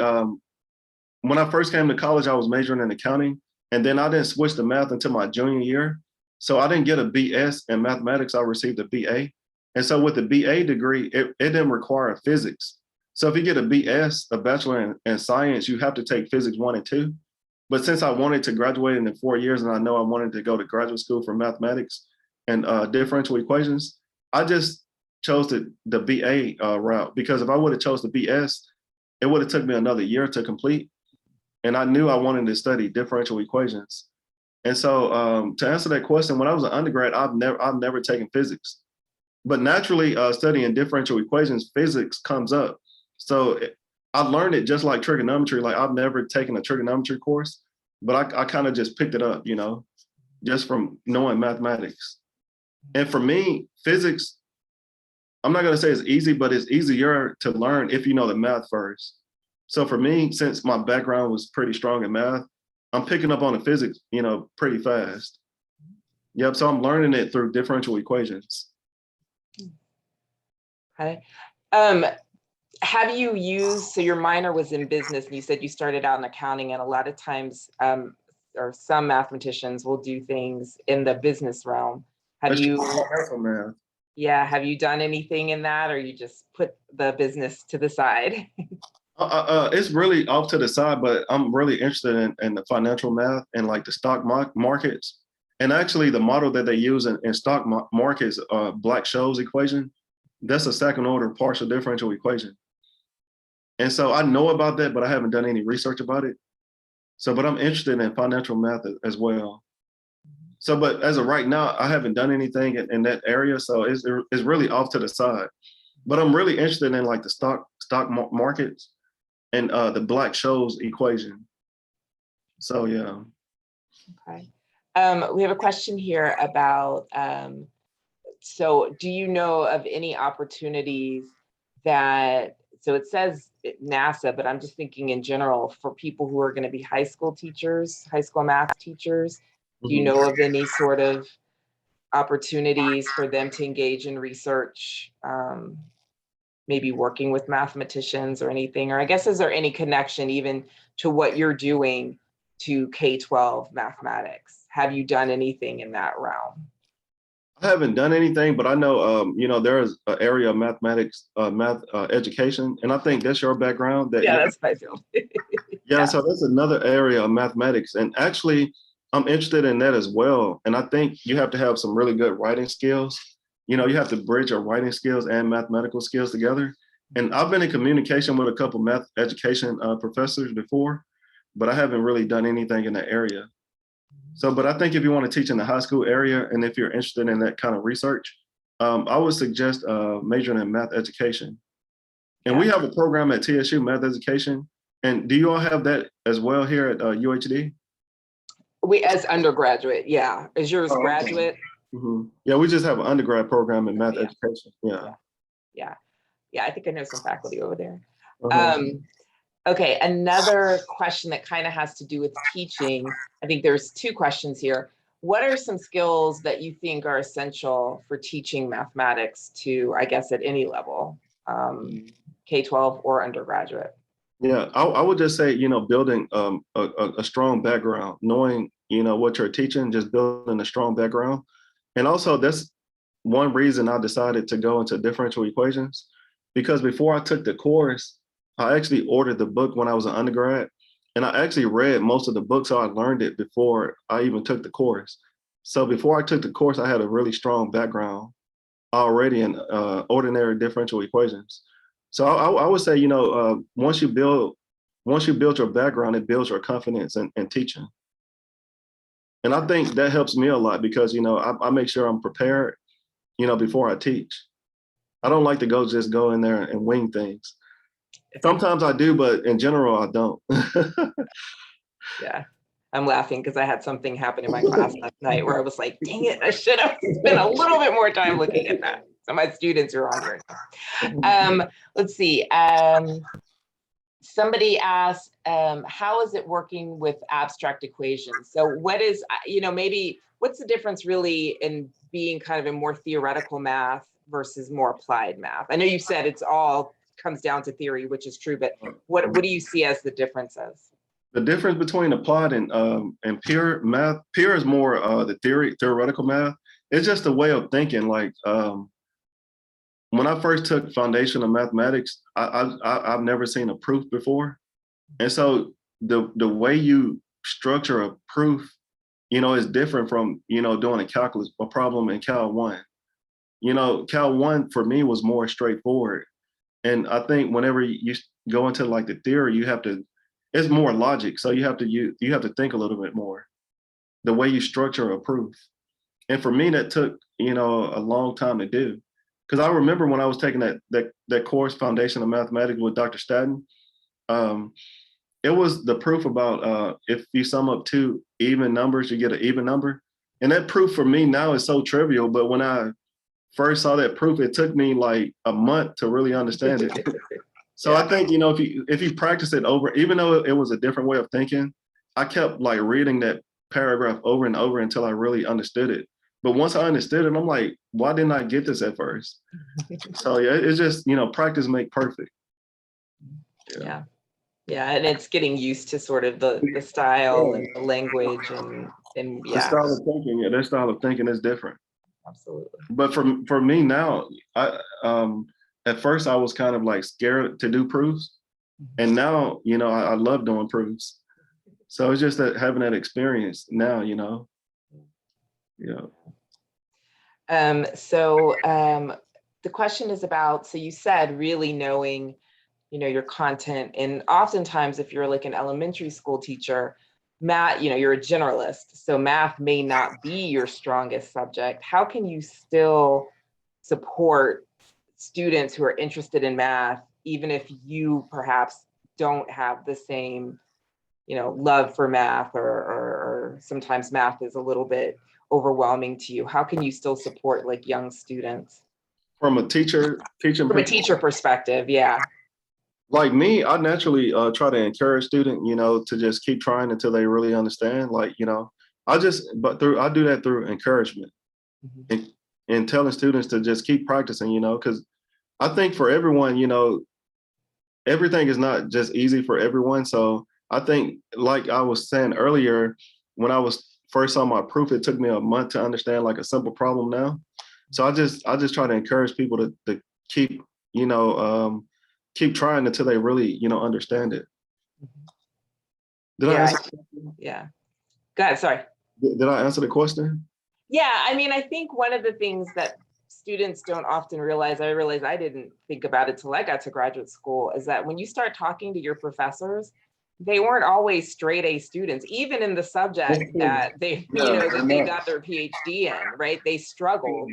when I first came to college, I was majoring in accounting, and then I didn't switch to math until my junior year. So I didn't get a BS in mathematics. I received a BA. And so with the BA degree, it didn't require physics. So if you get a BS, a bachelor in science, you have to take physics 1 and 2. But since I wanted to graduate in 4 years, and I know I wanted to go to graduate school for mathematics and differential equations, I just chose the BA route, because if I would have chose the BS, it would have took me another year to complete. And I knew I wanted to study differential equations. And so to answer that question, when I was an undergrad, I've never taken physics. But naturally, studying differential equations, physics comes up. So I learned it just like trigonometry. Like, I've never taken a trigonometry course, but I kind of just picked it up, just from knowing mathematics. And for me, physics, I'm not going to say it's easy, but it's easier to learn if you know the math first. So for me, since my background was pretty strong in math, I'm picking up on the physics, pretty fast. Yep. So I'm learning it through differential equations. Okay. Have you used, so your minor was in business, and you said you started out in accounting, and a lot of times, or some mathematicians will do things in the business realm. Have you done anything in that, or you just put the business to the side? It's really off to the side, but I'm really interested in the financial math and like the stock markets. And actually the model that they use in stock markets, Black-Scholes equation, that's a second order partial differential equation. And so I know about that, but I haven't done any research about it. So, but I'm interested in financial math as well. So, but as of right now, I haven't done anything in that area. So it's really off to the side. But I'm really interested in like the stock markets and the Black-Scholes equation. So yeah. Okay. We have a question here about, so do you know of any opportunities that, so it says NASA, but I'm just thinking in general for people who are going to be high school teachers, high school math teachers, do you know of any sort of opportunities for them to engage in research, maybe working with mathematicians or anything? Or I guess, is there any connection even to what you're doing to K-12 mathematics? Have you done anything in that realm? I haven't done anything, but I know, there's an area of mathematics, math education, and I think that's your background. That's my field. Yeah, so that's another area of mathematics, and actually, I'm interested in that as well. And I think you have to have some really good writing skills. You have to bridge your writing skills and mathematical skills together. And I've been in communication with a couple math education professors before, but I haven't really done anything in that area. So, but I think if you want to teach in the high school area, and if you're interested in that kind of research, I would suggest majoring in math education. And we have a program at TSU, math education. And do you all have that as well here at UHD? We, as undergraduate, yeah. Is yours graduate? Mm-hmm. Yeah, we just have an undergrad program in math education. Yeah, I think I know some faculty over there. Okay, another question that kind of has to do with teaching. I think there's two questions here. What are some skills that you think are essential for teaching mathematics to, I guess, at any level, K-12 or undergraduate? Yeah, I would just say, building a strong background, knowing, what you're teaching, just building a strong background. And also one reason I decided to go into differential equations, because before I took the course, I actually ordered the book when I was an undergrad, and I actually read most of the book, so I learned it before I even took the course. So before I took the course, I had a really strong background already in ordinary differential equations. So I would say, once you build your background, it builds your confidence in teaching. And I think that helps me a lot because, I make sure I'm prepared, before I teach. I don't like to just go in there and wing things. Sometimes I do, but in general, I don't. Yeah, I'm laughing because I had something happen in my class last night where I was like, dang it, I should have spent a little bit more time looking at that. So my students are on here. Let's see. Somebody asked, how is it working with abstract equations? So what is, maybe what's the difference really in being kind of in more theoretical math versus more applied math? I know you said it's all comes down to theory, which is true, but what do you see as the differences? The difference between applied and pure math, pure is more the theoretical math. It's just a way of thinking. Like when I first took foundation of mathematics, I've never seen a proof before. And so the way you structure a proof, is different from, doing a problem in Cal 1. Cal 1 for me was more straightforward. And I think whenever you go into like the theory, it's more logic. So you have to think a little bit more, the way you structure a proof. And for me, that took, a long time to do. Because I remember when I was taking that course, Foundation of Mathematics with Dr. Staten, it was the proof about if you sum up two even numbers, you get an even number. And that proof for me now is so trivial, but when I first saw that proof, it took me like a month to really understand it. So yeah. I think, if you practice it over, even though it was a different way of thinking, I kept like reading that paragraph over and over until I really understood it. But once I understood it, I'm like, why didn't I get this at first? So yeah, it's just, practice make perfect. Yeah. Yeah, and it's getting used to sort of the style and the language and yeah. The style of thinking, their style of thinking is different. Absolutely. But for me now, at first I was kind of like scared to do proofs, and now I love doing proofs. So it's just that having that experience now, Yeah. So the question is about, so you said really knowing, your content, and oftentimes if you're like an elementary school teacher, math, you're a generalist, so math may not be your strongest subject. How can you still support students who are interested in math, even if you perhaps don't have the same, love for math, or sometimes math is a little bit overwhelming to you? How can you still support like young students? From a teacher perspective, yeah. Like me, I naturally try to encourage students, to just keep trying until they really understand. Like, I do that through encouragement, and telling students to just keep practicing, because I think for everyone, everything is not just easy for everyone. So I think, like I was saying earlier, when I was first saw my proof, it took me a month to understand like a simple problem now. So I just try to encourage people to keep, keep trying until they really, understand it. Did I answer? Yeah. Go ahead, sorry. Did I answer the question? Yeah, I mean, I think one of the things that students don't often realize, I didn't think about it till I got to graduate school, is that when you start talking to your professors, they weren't always straight A students, even in the subject that they, that they got their PhD in, right? They struggled.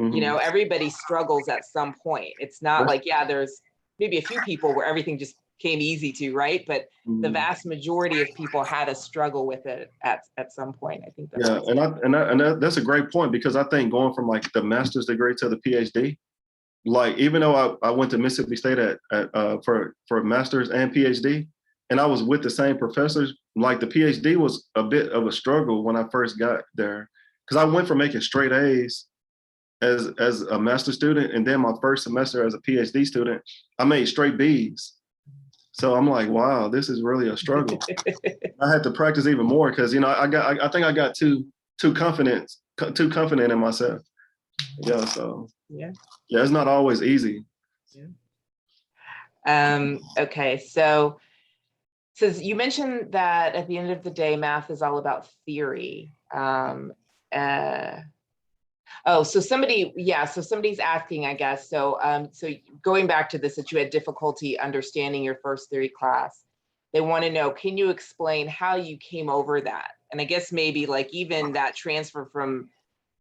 Everybody struggles at some point. It's not like, there's maybe a few people where everything just came easy to, right? But the vast majority of people had a struggle with it at some point. I think that's that's a great point, because I think going from like the master's degree to the PhD, like even though I went to Mississippi State for a master's and PhD, and I was with the same professors, like the PhD was a bit of a struggle when I first got there, because I went from making straight A's as a master student, and then my first semester as a PhD student, I made straight B's. So I'm like, wow, this is really a struggle. I had to practice even more because I think I got too confident in myself. Yeah, so Yeah. yeah, it's not always easy. Okay, so you mentioned that at the end of the day, math is all about theory. Oh, so somebody's asking, I guess. So going back to this, that you had difficulty understanding your first theory class. They want to know, can you explain how you came over that? And I guess maybe like even that transfer from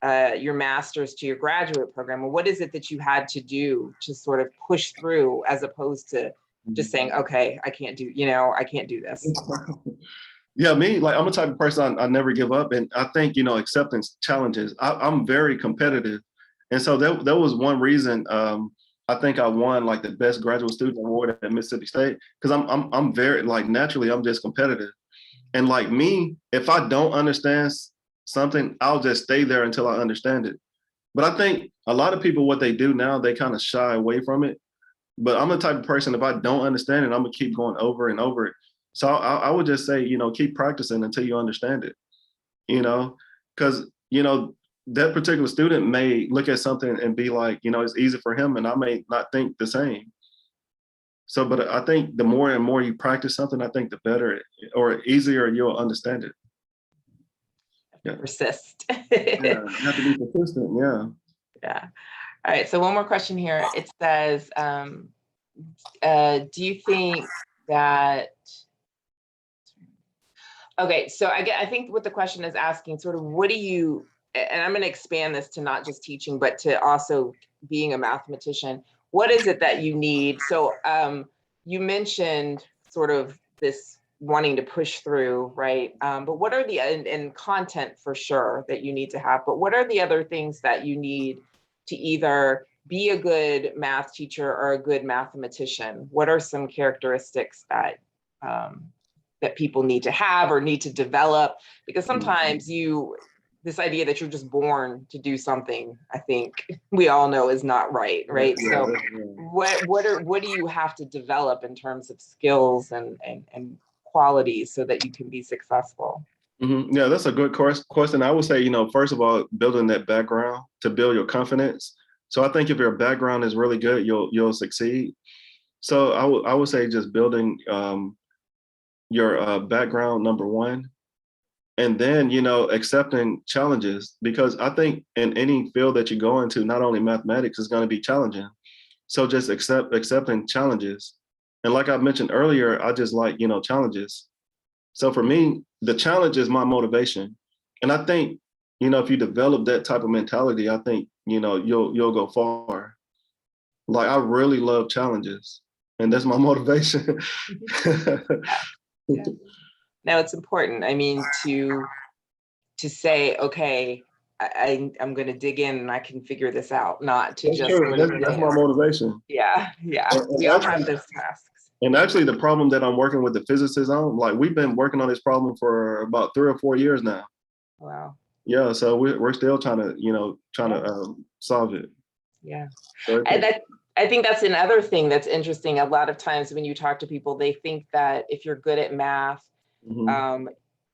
your master's to your graduate program, or what is it that you had to do to sort of push through, as opposed to just saying, okay, I can't do this. Yeah, me, like I'm the type of person I never give up. And I think, accepting challenges, I'm very competitive. And so that was one reason I think I won like the best graduate student award at Mississippi State, because I'm very, like, naturally, I'm just competitive. And like me, if I don't understand something, I'll just stay there until I understand it. But I think a lot of people, what they do now, they kind of shy away from it. But I'm the type of person, if I don't understand it, I'm gonna keep going over and over it. So I would just say, keep practicing until you understand it, because, that particular student may look at something and be like, it's easy for him, and I may not think the same. So, but I think the more and more you practice something, I think the better or easier you'll understand it. Yeah. Persist. Yeah, you have to be persistent. Yeah. Yeah. All right. So one more question here. It says, do you think that, okay, so I think what the question is asking, sort of, what do you, and I'm going to expand this to not just teaching, but to also being a mathematician. What is it that you need? So you mentioned sort of this wanting to push through, right? But what are the, and content for sure that you need to have, but what are the other things that you need to either be a good math teacher or a good mathematician? What are some characteristics that that people need to have or need to develop? Because sometimes this idea that you're just born to do something, I think we all know is not right, right? Yeah, so what do you have to develop in terms of skills and qualities so that you can be successful? Mm-hmm. Yeah, that's a good question. I would say, first of all, building that background to build your confidence. So I think if your background is really good, you'll succeed. So I would say just building your background, number one, and then, accepting challenges, because I think in any field that you go into, not only mathematics, is going to be challenging. So just accepting challenges. And like I mentioned earlier, I just like, challenges. So for me, the challenge is my motivation. And I think, if you develop that type of mentality, I think, you'll go far. Like, I really love challenges, and that's my motivation. Yeah. Now it's important, I mean, to say, okay, I'm going to dig in and I can figure this out, not to That's just true. That's my motivation. Yeah. We all have those tasks. And actually, the problem that I'm working with the physicists on, like, we've been working on this problem for about 3 or 4 years now. Wow. Yeah, so we're still trying to solve it. Yeah. So And I think that's another thing that's interesting. A lot of times when you talk to people, they think that if you're good at math,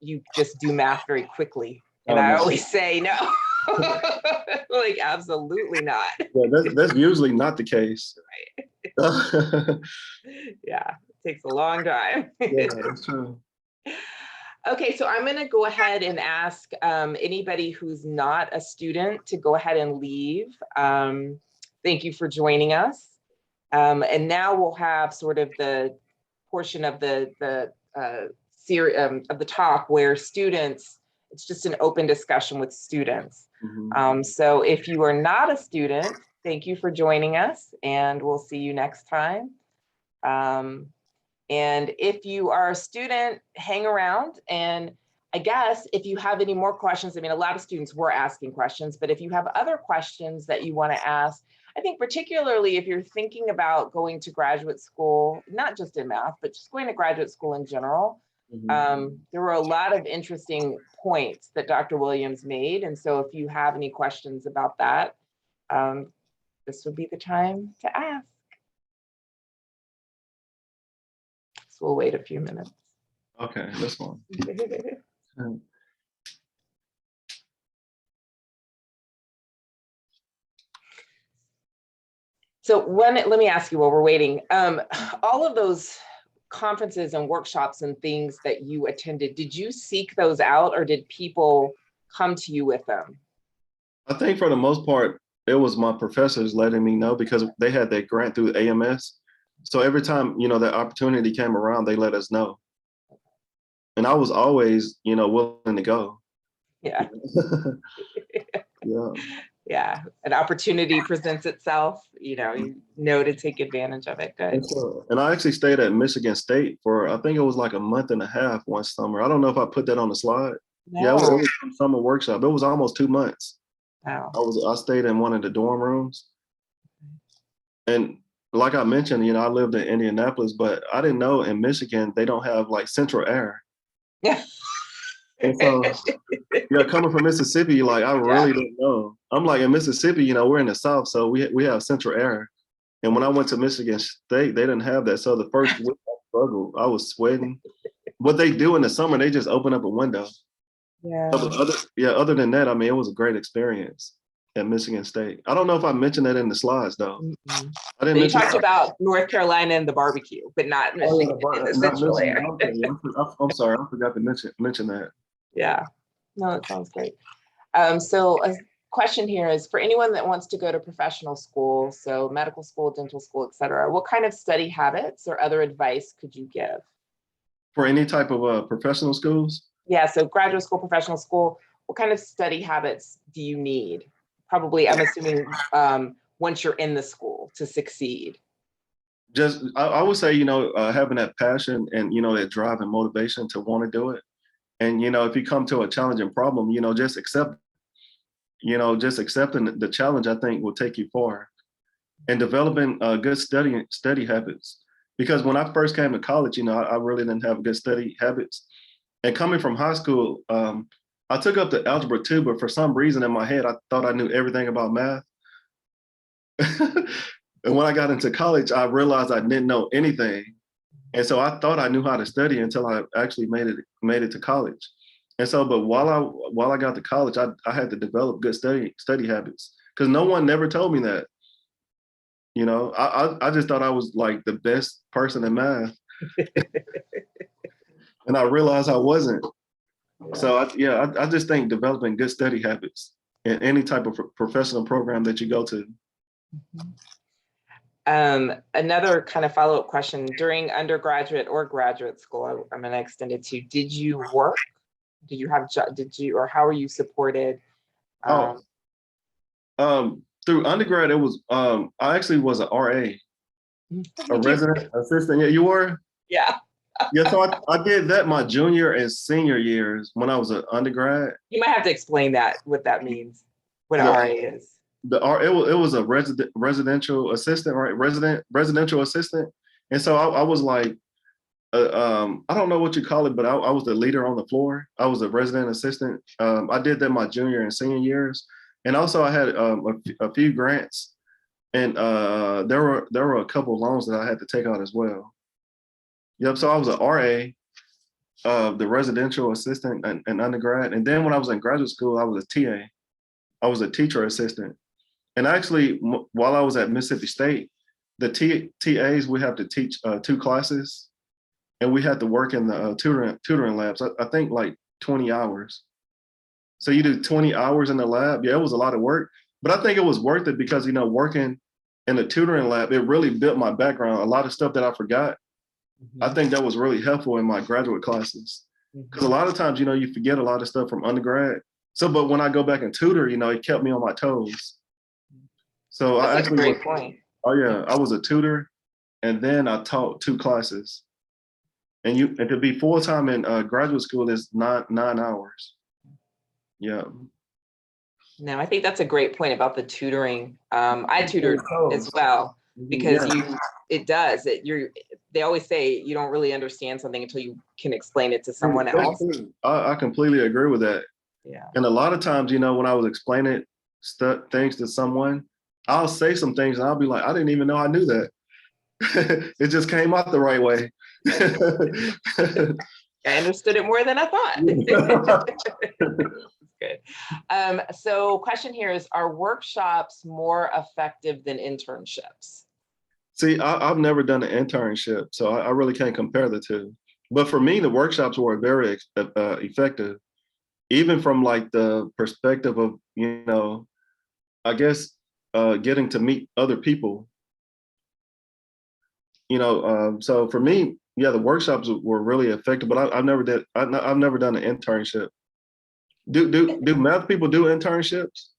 you just do math very quickly. And I always say no. Like, absolutely not. Yeah, that's usually not the case. Right. Yeah, it takes a long time. Yeah, that's true. Okay, so I'm going to go ahead and ask anybody who's not a student to go ahead and leave. Thank you for joining us. And now we'll have sort of the portion of the series of the talk where students, it's just an open discussion with students. So if you are not a student, thank you for joining us, and we'll see you next time. And if you are a student, hang around. And I guess if you have any more questions, I mean, a lot of students were asking questions, but if you have other questions that you want to ask, I think particularly if you're thinking about going to graduate school, not just in math, but just going to graduate school in general, there were a lot of interesting points that Dr. Williams made. And so if you have any questions about that, this would be the time to ask. So we'll wait a few minutes. Okay, that's fine. let me ask you while we're waiting, all of those conferences and workshops and things that you attended, did you seek those out or did people come to you with them? I think for the most part, it was my professors letting me know because they had that grant through AMS. So every time, that opportunity came around, they let us know. And I was always, willing to go. Yeah. Yeah. Yeah. An opportunity presents itself, you know to take advantage of it. Good. And I actually stayed at Michigan State for, I think it was like a month and a half one summer. I don't know if I put that on the slide. No. Yeah, it was a summer workshop. It was almost 2 months. Wow. I stayed in one of the dorm rooms. And like I mentioned, I lived in Indianapolis, but I didn't know in Michigan, they don't have like central air. Yeah. And so, coming from Mississippi, like I really didn't know. I'm like in Mississippi, we're in the South, so we have central air. And when I went to Michigan State, they didn't have that. So the first week I struggled, I was sweating. What they do in the summer, they just open up a window. Yeah. Other than that, I mean, it was a great experience at Michigan State. I don't know if I mentioned that in the slides though. Mm-mm. I didn't You mention talked about North Carolina and the barbecue, but not Michigan in the central air. I'm sorry, I forgot to mention that. Yeah, no, that sounds great. So a question here is for anyone that wants to go to professional school, so medical school, dental school, et cetera, what kind of study habits or other advice could you give? For any type of professional schools? Yeah, so graduate school, professional school, what kind of study habits do you need? Probably, I'm assuming once you're in the school to succeed. Just, I would say, having that passion and, that drive and motivation to want to do it. And, if you come to a challenging problem, just accepting the challenge, I think will take you far. And developing good study habits. Because when I first came to college, I really didn't have good study habits. And coming from high school, I took up the algebra 2, but for some reason in my head, I thought I knew everything about math. And when I got into college, I realized I didn't know anything. And so I thought I knew how to study until I actually made it to college. And so, but while I got to college, I had to develop good study habits because no one never told me that. I just thought I was like the best person in math. And I realized I wasn't. So I just think developing good study habits in any type of professional program that you go to. Another kind of follow-up question, during undergraduate or graduate school, I'm going to extend it to, did you work? Did you have, or how are you supported? Through undergrad, it was, I actually was an RA, a resident assistant. Yeah, you were? Yeah. Yeah, so I did that my junior and senior years when I was an undergrad. You might have to explain what that means, what an RA is. It was a residential assistant, right? Residential assistant. And so I was like, I don't know what you call it, but I was the leader on the floor. I was a resident assistant. I did that my junior and senior years. And also I had a few grants, and there were a couple of loans that I had to take out as well. Yep, so I was an RA, the residential assistant and undergrad. And then when I was in graduate school, I was a TA. I was a teacher assistant. And actually, while I was at Mississippi State, the TAs, we have to teach 2 classes, and we had to work in the tutoring labs, I think like 20 hours. So you do 20 hours in the lab. Yeah, it was a lot of work, but I think it was worth it because, working in the tutoring lab, it really built my background. A lot of stuff that I forgot, I think that was really helpful in my graduate classes. Because a lot of times, you forget a lot of stuff from undergrad. So, but when I go back and tutor, it kept me on my toes. So That's I actually a great point. Oh yeah, I was a tutor, and then I taught 2 classes. And to be full-time in graduate school is 9 hours. Yeah. No, I think that's a great point about the tutoring. I tutored as well because they always say you don't really understand something until you can explain it to someone else. I completely agree with that. Yeah. And a lot of times, when I was explaining things to someone, I'll say some things and I'll be like, I didn't even know I knew that. It just came out the right way. I understood it more than I thought. Good. So question here is, are workshops more effective than internships? See, I've never done an internship, so I really can't compare the two. But for me, the workshops were very effective, even from like the perspective of, I guess, getting to meet other people. So for me, yeah, the workshops were really effective, but I've never done an internship. Do math people do internships?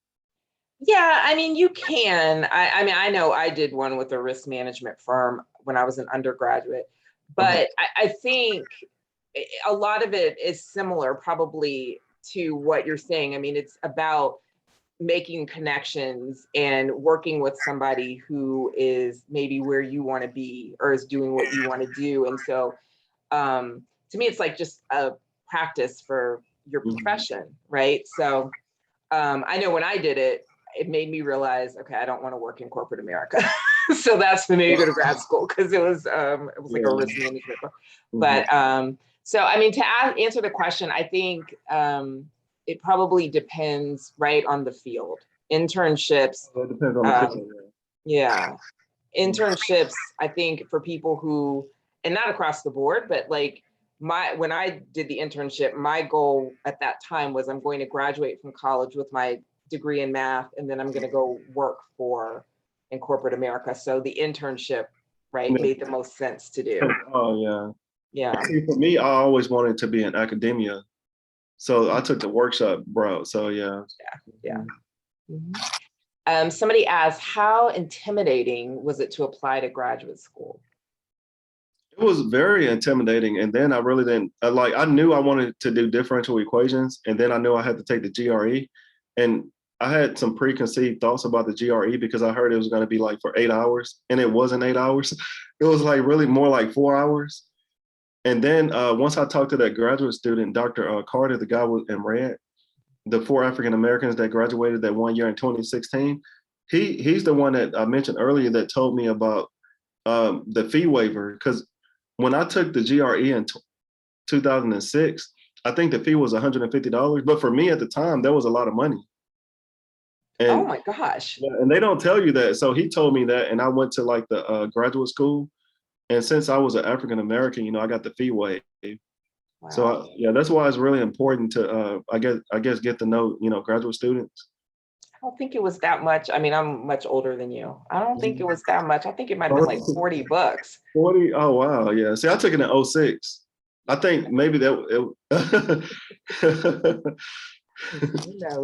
Yeah, I mean, you can. I mean, I know I did one with a risk management firm when I was an undergraduate, but I think a lot of it is similar probably to what you're saying. I mean, it's about making connections and working with somebody who is maybe where you want to be or is doing what you want to do. And so to me, it's like just a practice for your profession, right? So I know when I did it, it made me realize, okay, I don't want to work in corporate America. So that's when I go to grad school, because it was like a risk management. But so, I mean, to answer the question, I think it probably depends, right, on the field. Internships. It depends on the field. Yeah. Internships, I think for people who, and not across the board, but like when I did the internship, my goal at that time was I'm going to graduate from college with my degree in math, and then I'm going to go work in corporate America. So the internship, right, made the most sense to do. Oh yeah. Yeah. See, for me, I always wanted to be in academia, so I took the workshop route. So yeah. Yeah. Somebody asked, how intimidating was it to apply to graduate school? It was very intimidating, and then I really didn't I knew I wanted to do differential equations, and then I knew I had to take the GRE, and I had some preconceived thoughts about the GRE because I heard it was going to be like for 8 hours, and it wasn't 8 hours. It was like really more like 4 hours. And then once I talked to that graduate student, Dr. Carter, the guy in red, the 4 African Americans that graduated that 1 year in 2016, he's the one that I mentioned earlier that told me about the fee waiver, because when I took the GRE in 2006, I think the fee was $150. But for me at the time, that was a lot of money. And, oh my gosh. Yeah, and they don't tell you that. So he told me that, and I went to like the graduate school. And since I was an African American, I got the fee waived. Wow. So yeah, that's why it's really important to I guess get to know graduate students. I don't think it was that much. I mean, I'm much older than you. I don't think it was that much. I think it might have been like 40 bucks. 40? Oh, wow. Yeah. See, I took it in 2006. I think maybe that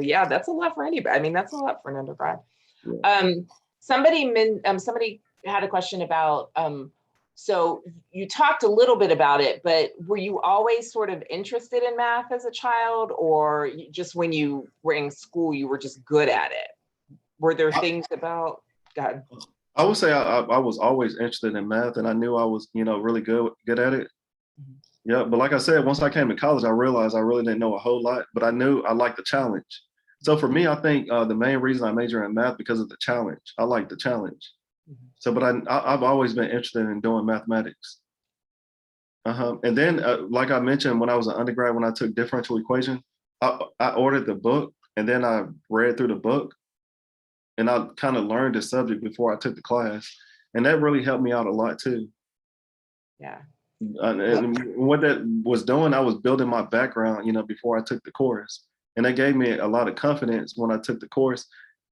Yeah, that's a lot for anybody. I mean, that's a lot for an undergrad. Yeah. Somebody had a question about, so you talked a little bit about it, but were you always sort of interested in math as a child, or just when you were in school, you were just good at it? Were there things about, God? I would say I was always interested in math, and I knew I was, really good at it. Yeah, but like I said, once I came to college, I realized I really didn't know a whole lot, but I knew I liked the challenge. So for me, I think the main reason I majored in math because of the challenge. I like the challenge. So, but I've always been interested in doing mathematics. And then, like I mentioned, when I was an undergrad, when I took differential equation, I ordered the book, and then I read through the book, and I kind of learned the subject before I took the class, and that really helped me out a lot too. Yeah. And what that was doing, I was building my background, before I took the course, and that gave me a lot of confidence when I took the course.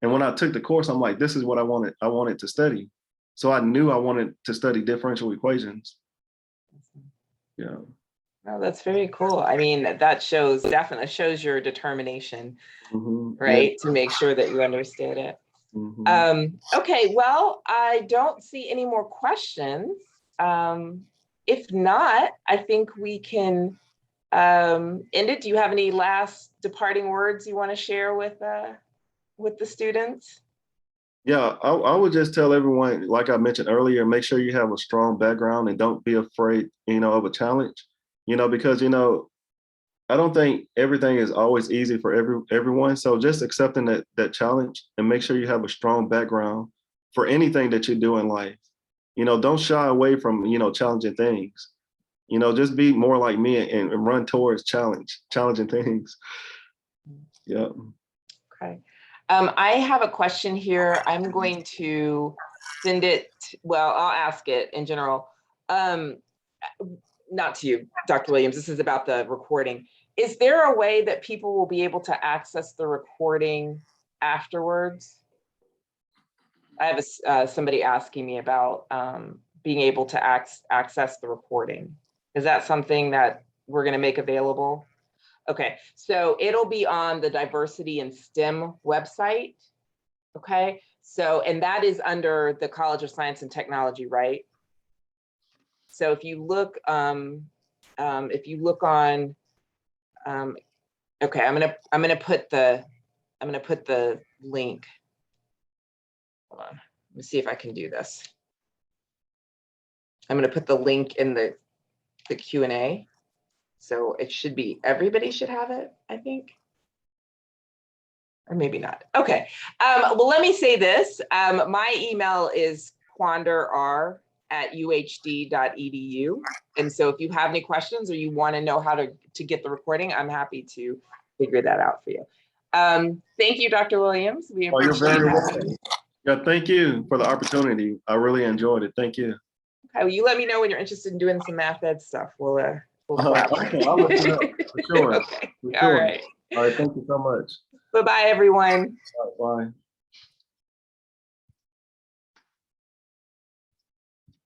And when I took the course, I'm like, this is what I wanted to study. So I knew I wanted to study differential equations. Yeah. Oh, that's very cool. I mean, that definitely shows your determination, right? Yeah. To make sure that you understood it. Okay, well, I don't see any more questions. If not, I think we can end it. Do you have any last departing words you want to share with the students? Yeah, I would just tell everyone, like I mentioned earlier, make sure you have a strong background and don't be afraid, of a challenge, because, I don't think everything is always easy for everyone. So just accepting that challenge and make sure you have a strong background for anything that you do in life. Don't shy away from, challenging things. Just be more like me and run towards challenging things. Yeah. Okay. I have a question here. I'm going to send it, well, I'll ask it in general. Not to you, Dr. Williams, this is about the recording. Is there a way that people will be able to access the recording afterwards? I have somebody asking me about being able to access the recording. Is that something that we're going to make available? Okay, so it'll be on the Diversity in STEM website. Okay, so, and that is under the College of Science and Technology, right? So if you look on, okay, I'm gonna put the link. Hold on, let me see if I can do this. I'm gonna put the link in the Q&A. So it should be, everybody should have it, I think. Or maybe not. Okay. Well, let me say this. My email is quanderr@uhd.edu. And so if you have any questions or you want to know how to get the recording, I'm happy to figure that out for you. Thank you, Dr. Williams. We Oh, you're appreciate very having welcome. you. Yeah, thank you for the opportunity. I really enjoyed it. Thank you. Okay, well, you let me know when you're interested in doing some math ed stuff. We'll collaborate. Okay, I'll let you know for sure. Okay. For All sure. right. All right, thank you so much. Bye-bye, everyone. All right, bye.